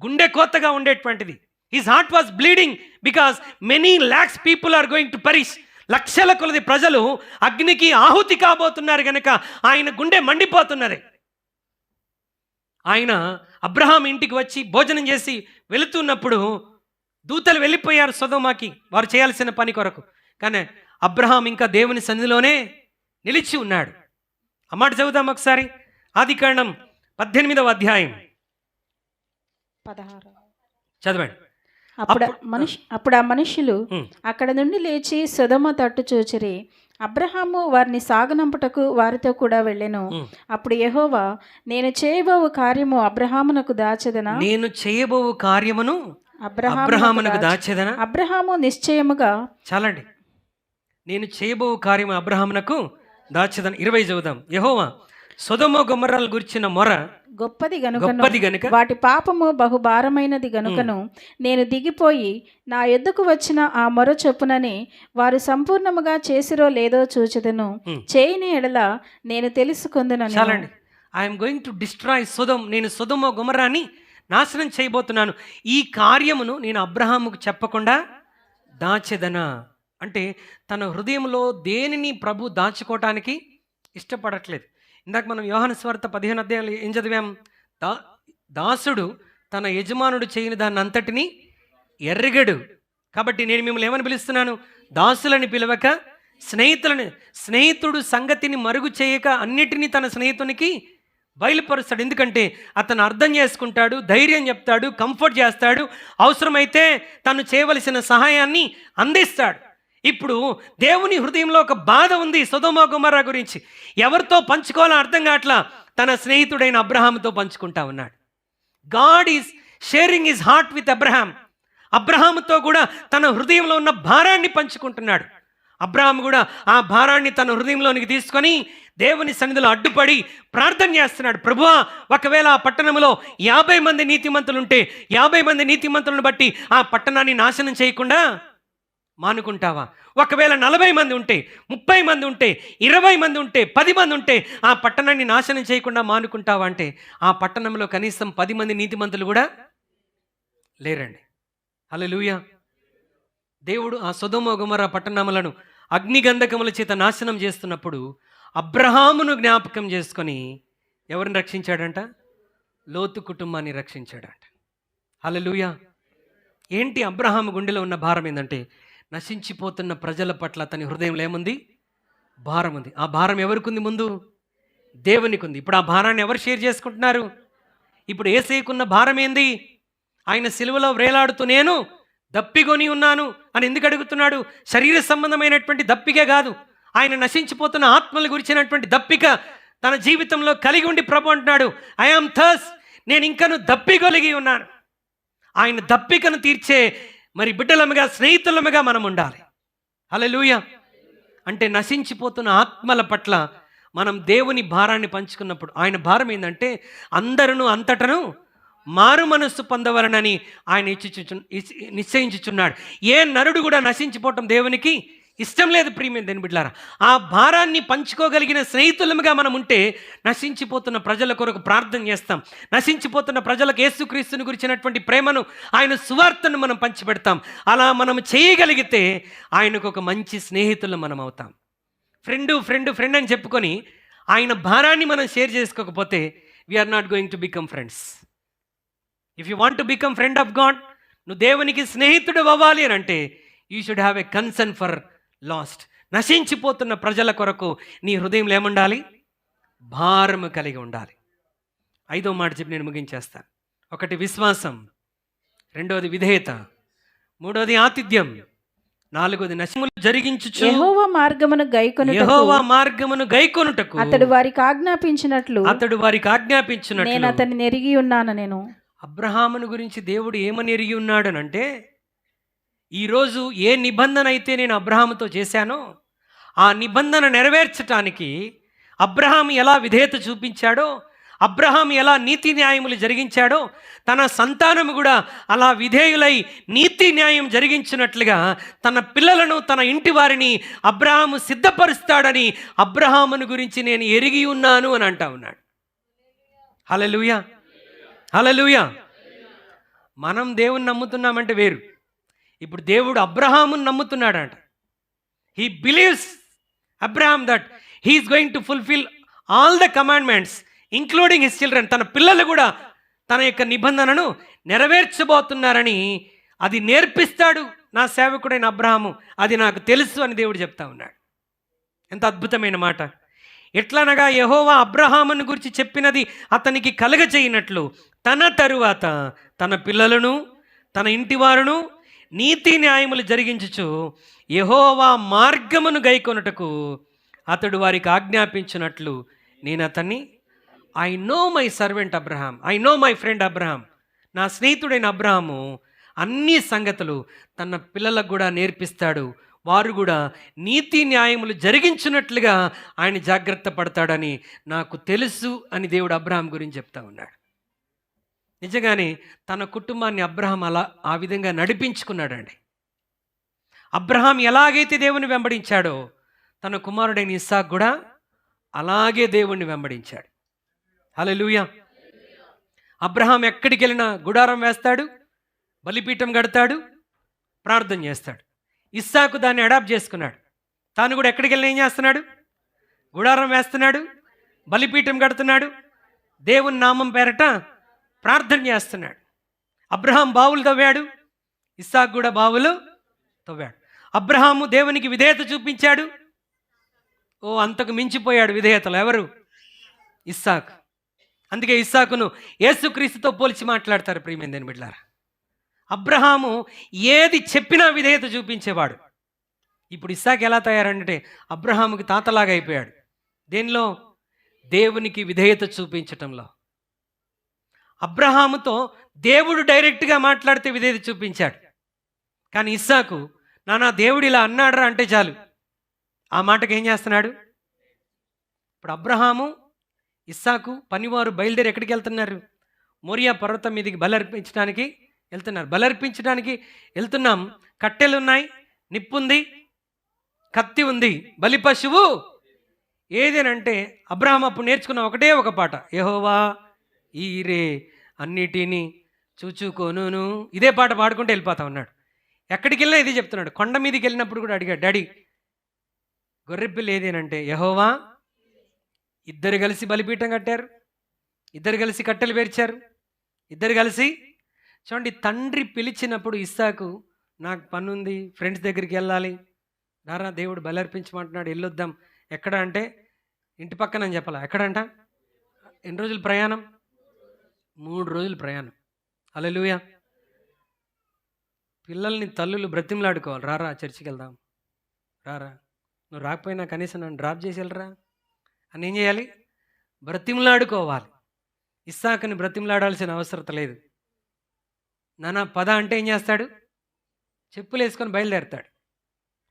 గుండె కోతగా ఉండేటువంటిది. His heart was bleeding because many lakhs people are going to perish. లక్షల కొలది ప్రజలు అగ్నికి ఆహుతి కాబోతున్నారు కనుక ఆయన గుండె మండిపోతున్నది. ఆయన అబ్రహాం ఇంటికి వచ్చి భోజనం చేసి వెళుతున్నప్పుడు దూతలు వెళ్ళిపోయారు సొదొమకి వారు చేయాల్సిన పని కొరకు. కానీ అబ్రహాం ఇంకా దేవుని సన్నిధిలోనే నిలిచి ఉన్నాడు. ఆ మాట చదువుదాం ఒకసారి. ఆదికాండం 18వ అధ్యాయం 16. చదవండి. అప్పుడు ఆ మనుషులు అక్కడ నుండి లేచి సొదొమ తట్టు చూచిరి. అబ్రహాము వారిని సాగనంపుటకు వారితో కూడా వెళ్ళెను. అప్పుడు యెహోవా, నేను చేయబోవు కార్యము అబ్రహామునకు దాచెదనా? నేను చేయబోవు కార్యమును అబ్రహామునకు దాచెదనా? అబ్రహాము నిశ్చయముగా. చాలండి. నేను చేయబోవు కార్యము అబ్రహామునకు దాచెదనా. 20 చదువుదాం. యెహోవా సొదొమ గొమొర్రాల గురించిన మొర గొప్పది గనుక వాటి పాపము బహుభారమైనది గనుకను నేను దిగిపోయి నా యొద్దకు వచ్చిన ఆ మొర చొప్పునని వారు సంపూర్ణముగా చేసిరో లేదో చూచెదను. చేయని ఎడల నేను తెలుసుకొందునని. చాలండి. ఐఎమ్ గోయింగ్ టు డిస్ట్రాయ్ సొదొమ. నేను సొదొమ గొమొర్రాని నాశనం చేయబోతున్నాను. ఈ కార్యమును నేను అబ్రహాముకు చెప్పకుండా దాచెదనా అంటే తన హృదయంలో దేనిని ప్రభు దాచుకోవటానికి ఇష్టపడట్లేదు. ఇందాక మనం యోహాను సువార్త 15వ అధ్యాయంలో ఏం చదివాం? దాసుడు తన యజమానుడు చేయని దాన్ని అంతటిని ఎర్రగడు. కాబట్టి నేను మిమ్మల్ని ఏమని పిలుస్తున్నాను? దాసులని పిలవక స్నేహితులని. స్నేహితుడు సంగతిని మరుగు చేయక అన్నిటినీ తన స్నేహితునికి బయలుపరుస్తాడు. ఎందుకంటే అతను అర్థం చేసుకుంటాడు, ధైర్యం చెప్తాడు, కంఫర్ట్ చేస్తాడు, అవసరమైతే తను చేయవలసిన సహాయాన్ని అందిస్తాడు. ఇప్పుడు దేవుని హృదయంలో ఒక బాధ ఉంది సొదొమ గొమొర్రా గురించి. ఎవరితో పంచుకోవాలో అర్థం కావట్లా. తన స్నేహితుడైన అబ్రహాముతో పంచుకుంటా ఉన్నాడు. God is sharing his heart with Abraham. అబ్రహాముతో కూడా తన హృదయంలో ఉన్న భారాన్ని పంచుకుంటున్నాడు. అబ్రహాం కూడా ఆ భారాన్ని తన హృదయంలోనికి తీసుకొని దేవుని సన్నిధిలో అడ్డుపడి ప్రార్థన చేస్తున్నాడు. ప్రభువా, ఒకవేళ ఆ పట్టణంలో 50 మంది నీతిమంతులు ఉంటే 50 మంది నీతిమంతులను బట్టి ఆ పట్టణాన్ని నాశనం చేయకుండా మానుకుంటావా? ఒకవేళ 40 మంది ఉంటే, 30 మంది ఉంటే, 20 మంది ఉంటే, 10 మంది ఉంటే ఆ పట్టణాన్ని నాశనం చేయకుండా మానుకుంటావా అంటే ఆ పట్టణంలో కనీసం 10 మంది నీతిమంతులు కూడా లేరండి. హల్లెలూయా. దేవుడు ఆ సొదొమ గొమొర్రా పట్టణములను అగ్నిగంధకముల చేత నాశనం చేస్తున్నప్పుడు అబ్రహామును జ్ఞాపకం చేసుకొని ఎవరిని రక్షించాడంట? లోతు కుటుంబాన్ని రక్షించాడంట. హల్లెలూయా. ఏంటి అబ్రహాము గుండెలో ఉన్న భారం ఏంటంటే నశించిపోతున్న ప్రజల పట్ల అతని హృదయంలో ఏముంది? భారం ఉంది. ఆ భారం ఎవరికి ఉంది? ముందు దేవునికి ఉంది. ఇప్పుడు ఆ భారాన్ని ఎవరు షేర్ చేసుకుంటున్నారు? ఇప్పుడు యేసయ్యకున్న భారం ఏంది? ఆయన సిలువలో వేలాడుతూ నేను దప్పిగొని ఉన్నాను అని ఎందుకు అడుగుతున్నాడు? శరీర సంబంధమైనటువంటి దప్పిక కాదు, ఆయన నశించిపోతున్న ఆత్మల గురించినటువంటి దప్పిక తన జీవితంలో కలిగి ఉండి ప్రభు అంటున్నాడు, ఐ ఆమ్ థర్స్ట్. నేను ఇంకను దప్పిగొలిగి ఉన్నాను. ఆయన దప్పికను తీర్చే మరి బిడ్డలముగా, స్నేహితులముగా మనం ఉండాలి. హల్లెలూయా. అంటే నశించిపోతున్న ఆత్మల పట్ల మనం దేవుని భారాన్ని పంచుకున్నప్పుడు, ఆయన భారం ఏంటంటే అందరూ అంతటను మారు మనస్సు పొందవలనని ఆయన నిశ్చయించుచున్నాడు. ఏ నరుడు కూడా నశించిపోవటం దేవునికి ఇష్టం లేదు. ప్రియమైన దేవుని బిడ్డలారా, ఆ భారాన్ని పంచుకోగలిగిన స్నేహితులముగా మనం ఉంటే నశించిపోతున్న ప్రజల కొరకు ప్రార్థన చేస్తాం. నశించిపోతున్న ప్రజలకు యేసుక్రీస్తుని గురించినటువంటి ప్రేమను, ఆయన సువార్తను మనం పంచిపెడతాం. అలా మనం చేయగలిగితే ఆయనకు ఒక మంచి స్నేహితులు మనం అవుతాం. ఫ్రెండ్ ఫ్రెండ్ ఫ్రెండ్ అని చెప్పుకొని ఆయన భారాన్ని మనం షేర్ చేసుకోకపోతే we are not going to become friends. If you want to become friend of God, నువ్వు దేవునికి స్నేహితుడు అవ్వాలి అని అంటే you should have a concern for lost. నశించిపోతున్న ప్రజల కొరకు నీ హృదయంలో ఏముండాలి? భారము కలిగి ఉండాలి. 5వ మాట చెప్పి నేను ముగించేస్తాను. 1 విశ్వాసం, 2వది విధేయత, 3వది ఆతిథ్యం, 4వది నశములు జరిగించుచు యెహోవా మార్గమును గైకొనుటకు అతడు వారికి ఆజ్ఞాపించినట్లు నేను అతన్ని ఎరిగి ఉన్నాను. నేను అబ్రహామును గురించి దేవుడు ఏమని ఎరిగి ఉన్నాడనంటే, ఈరోజు ఏ నిబంధన అయితే నేను అబ్రహాముతో చేశానో ఆ నిబంధన నెరవేర్చటానికి అబ్రహాము ఎలా విధేయత చూపించాడో, అబ్రహాము ఎలా నీతి న్యాయములు జరిగించాడో, తన సంతానము కూడా అలా విధేయులై నీతి న్యాయం జరిగించినట్లుగా తన పిల్లలను, తన ఇంటి వారిని అబ్రహాము సిద్ధపరుస్తాడని అబ్రహామును గురించి నేను ఎరిగి ఉన్నాను అని అంటా ఉన్నాడు. హల్లెలూయా, హల్లెలూయా. మనం దేవుని నమ్ముతున్నామంటే వేరు. ఇప్పుడు దేవుడు అబ్రహామును నమ్ముతున్నాడంట. He believes Abraham that he is going to fulfil all the commandments including his children. తన పిల్లలు కూడా తన యొక్క నిబంధనను నెరవేర్చబోతున్నారని, అది నేర్పిస్తాడు నా సేవకుడైన అబ్రహాము, అది నాకు తెలుసు అని దేవుడు చెప్తా ఉన్నాడు. ఎంత అద్భుతమైన మాట! ఎట్లనగా యెహోవా అబ్రహామును గురించి చెప్పినది అతనికి కలగచేయనట్లు తన తరువాత తన పిల్లలను, తన ఇంటివారును నీతి న్యాయములు జరిగించుచు యెహోవా మార్గమును గైకొనుటకు అతడు వారికి ఆజ్ఞాపించినట్లు నేను అతన్ని, I know my servant Abraham, I know my friend Abraham, నా స్నేహితుడైన అబ్రహాము అన్ని సంగతులు తన పిల్లలకు కూడా నేర్పిస్తాడు. వారు కూడా నీతి న్యాయములు జరిగించినట్లుగా ఆయన జాగ్రత్త పడతాడని నాకు తెలుసు అని దేవుడు అబ్రహాం గురించి చెప్తా ఉన్నాడు. నిజంగానే తన కుటుంబాన్ని అబ్రహాం ఆ విధంగా నడిపించుకున్నాడండి. అబ్రహాం ఎలాగైతే దేవుని వెంబడించాడో తన కుమారుడైన ఇస్సాకు కూడా అలాగే దేవుణ్ణి వెంబడించాడు. హల్లెలూయా. అబ్రహాం ఎక్కడికి వెళ్ళినా గుడారం వేస్తాడు, బలిపీఠం కడతాడు, ప్రార్థన చేస్తాడు. ఇస్సాకు దాన్ని అడాప్ట్ చేసుకున్నాడు. తాను కూడా ఎక్కడికి వెళ్ళినా ఏం చేస్తున్నాడు? గుడారం వేస్తున్నాడు, బలిపీఠం కడుతున్నాడు, దేవుని నామం పేరట ప్రార్థన చేస్తున్నాడు. అబ్రహాం బావులు తవ్వాడు, ఇస్సాకు కూడా బావులు తవ్వాడు. అబ్రహాము దేవునికి విధేయత చూపించాడు. అంతకు మించిపోయాడు విధేయతలు. ఎవరు? ఇస్సాకు. అందుకే ఇస్సాకును యేసుక్రీస్తుతో పోల్చి మాట్లాడతారు. ప్రియమైన దేవుని బిడ్డలారా, అబ్రహాము ఏది చెప్పినా విధేయత చూపించేవాడు. ఇప్పుడు ఇస్సాకు ఎలా తయారంటే అబ్రహాముకి తాతలాగా అయిపోయాడు. దేనిలో? దేవునికి విధేయత చూపించటంలో. అబ్రహాముతో దేవుడు డైరెక్ట్గా మాట్లాడితే విధేయత చూపించాడు. కానీ ఇస్సాకు, నానా దేవుడు ఇలా అన్నాడరా అంటే చాలు, ఆ మాటకు ఏం చేస్తున్నాడు? ఇప్పుడు అబ్రహాము, ఇస్సాకు పనివారు బయలుదేరి ఎక్కడికి వెళ్తున్నారు? మోరియా పర్వతం మీదకి బలర్పించడానికి వెళ్తున్నారు. బలర్పించడానికి వెళ్తున్నాం, కట్టెలు ఉన్నాయి, నిప్పు ఉంది, కత్తి ఉంది, బలి పశువు ఏదేనంటే అబ్రహాం అప్పుడు నేర్చుకున్న ఒకటే ఒక పాట, యెహోవా ఈరే అన్నిటినీ చూచుకోను. ఇదే పాట పాడుకుంటూ వెళ్ళిపోతా ఉన్నాడు. ఎక్కడికి వెళ్ళినా ఇదే చెప్తున్నాడు. కొండ మీదకి వెళ్ళినప్పుడు కూడా అడిగాడు, డాడీ గొర్రెపిల్ల ఏదేనంటే యెహోవా. ఇద్దరు కలిసి బలిపీఠం కట్టారు, ఇద్దరు కలిసి కట్టెలు పేర్చారు, ఇద్దరు కలిసి. చూడండి, తండ్రి పిలిచినప్పుడు ఇస్సాకు, నాకు పని ఉంది, ఫ్రెండ్స్ దగ్గరికి వెళ్ళాలి, రారా దేవుడు బలర్పించమంటున్నాడు, వెళ్ళొద్దాం. ఎక్కడ అంటే ఇంటి పక్కన అని చెప్పాలా. ఎక్కడంట? ఎన్ని రోజులు ప్రయాణం? 3 రోజులు ప్రయాణం. హల్లెలూయా. పిల్లల్ని తల్లులు బ్రతిమలాడుకోవాలి, రారా చర్చికి వెళ్దాం, రారా, నువ్వు రాకపోయినా కనీసం నన్ను డ్రాప్ చేసి వెళ్ళరా అని ఏం చేయాలి? బ్రతిమలాడుకోవాలి. ఇస్సాకుని బ్రతిమలాడాల్సిన అవసరం లేదు. నాన్న పద అంటే ఏం చేస్తాడు? చెప్పులు వేసుకొని బయలుదేరతాడు.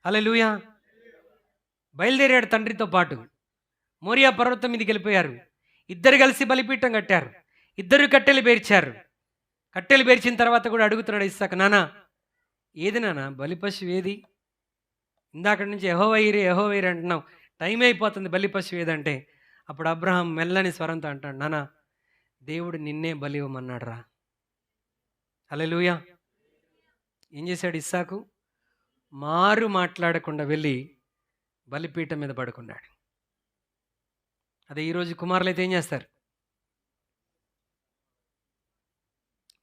హల్లెలూయా. బయలుదేరాడు తండ్రితో పాటు. మోరియా పర్వతం మీదకి వెళ్ళిపోయారు. ఇద్దరు కలిసి బలిపీఠం కట్టారు. ఇద్దరు కట్టెలు పేర్చారు. కట్టెలు పేర్చిన తర్వాత కూడా అడుగుతున్నాడు ఇస్సాకు, నాన్న ఏది నాన్న బలిపశువు ఏది? ఇందాక నుంచి యెహోవా ఈరే అంటున్నావు, టైం అయిపోతుంది, బలిపశువు ఏదంటే అప్పుడు అబ్రహాం మెల్లని స్వరంతో అంటాడు, నాన్న దేవుడు నిన్నే బలి ఇవ్వమన్నాడు రా. హల్లెలూయా. ఏం చేశాడు ఇస్సాకు? మారు మాట్లాడకుండా వెళ్ళి బలిపీఠం మీద పడుకున్నాడు. అదే ఈరోజు కుమారులు అయితే ఏం చేస్తారు?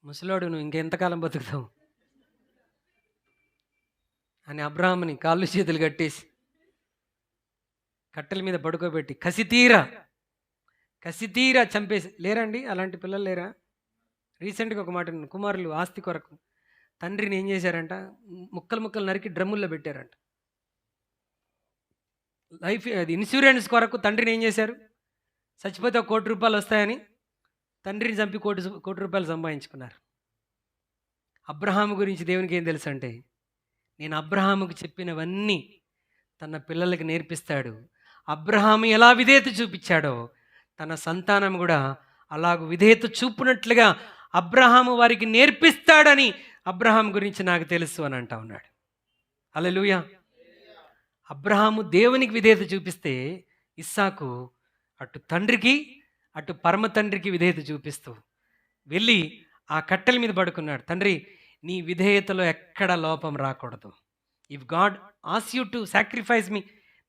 ముసలోడు నువ్వు ఇంకెంతకాలం బతుకుతావు అని అబ్రహాముని కాళ్ళు చేతులు కట్టేసి కట్టెల మీద పడుకోబెట్టి కసితీరా చంపేసి. లేరండి అలాంటి పిల్లలు లేరా? రీసెంట్గా ఒక మాట విన్నాను. కుమారులు ఆస్తి కొరకు తండ్రిని ఏం చేశారంట, ముక్కలు నరికి డ్రమ్ముల్లో పెట్టారంట. లైఫ్ అది ఇన్సూరెన్స్ కొరకు తండ్రిని ఏం చేశారు, చచ్చిపోతే ₹1 కోటి వస్తాయని తండ్రిని చంపి కోటి రూపాయలు సంపాదించుకున్నారు. అబ్రహాము గురించి దేవునికి ఏం తెలుసు అంటే, నేను అబ్రహాముకు చెప్పినవన్నీ తన పిల్లలకి నేర్పిస్తాడు. అబ్రహాము ఎలా విధేయత చూపించాడో తన సంతానం కూడా అలాగ విధేయత చూపునట్లుగా అబ్రహాము వారికి నేర్పిస్తాడని అబ్రహాం గురించి నాకు తెలుసు అని అంటా ఉన్నాడు. హల్లెలూయా. అబ్రహాము దేవునికి విధేయత చూపిస్తే ఇస్సాకు అటు తండ్రికి అటు పరమ తండ్రికి విధేయత చూపిస్తూ వెళ్ళి ఆ కట్టెల మీద పడుకున్నాడు. తండ్రి నీ విధేయతలో ఎక్కడ లోపం రాకూడదు. ఇఫ్ గాడ్ ఆస్ యూ టు సాక్రిఫైస్ మీ,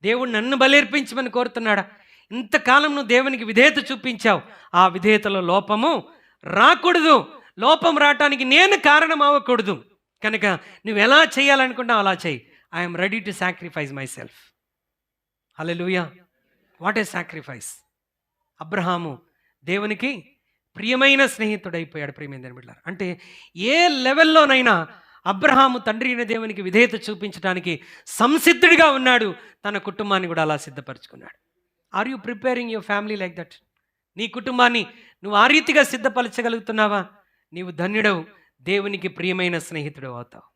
దేవుడు నన్ను బలేర్పించమని కోరుతున్నాడా? ఇంతకాలం నువ్వు దేవునికి విధేయత చూపించావు, ఆ విధేయతలో లోపము రాకూడదు. లోపం రావటానికి నేను కారణం అవ్వకూడదు. కనుక నువ్వు ఎలా చేయాలనుకుంటావు అలా చేయి. I'm ready to sacrifice my self. Hallelujah. What a sacrifice! Abraham దేవునికి ప్రియమైన స్నేహితుడైపోయాడు. ప్రియమైన బిడ్డలారా, అంటే ఏ లెవెల్లోనైనా అబ్రహాము తండ్రి అయిన దేవునికి విధేయత చూపించడానికి సంసిద్ధుడిగా ఉన్నాడు. తన కుటుంబాన్ని కూడా అలా సిద్ధపరచుకున్నాడు. Are you preparing your family like that? నీ కుటుంబాన్ని నువ్వు ఆ రీతిగా సిద్ధపరచగలుగుతున్నావా? నీవు ధన్యుడవు, దేవునికి ప్రియమైన స్నేహితుడు అవుతావు.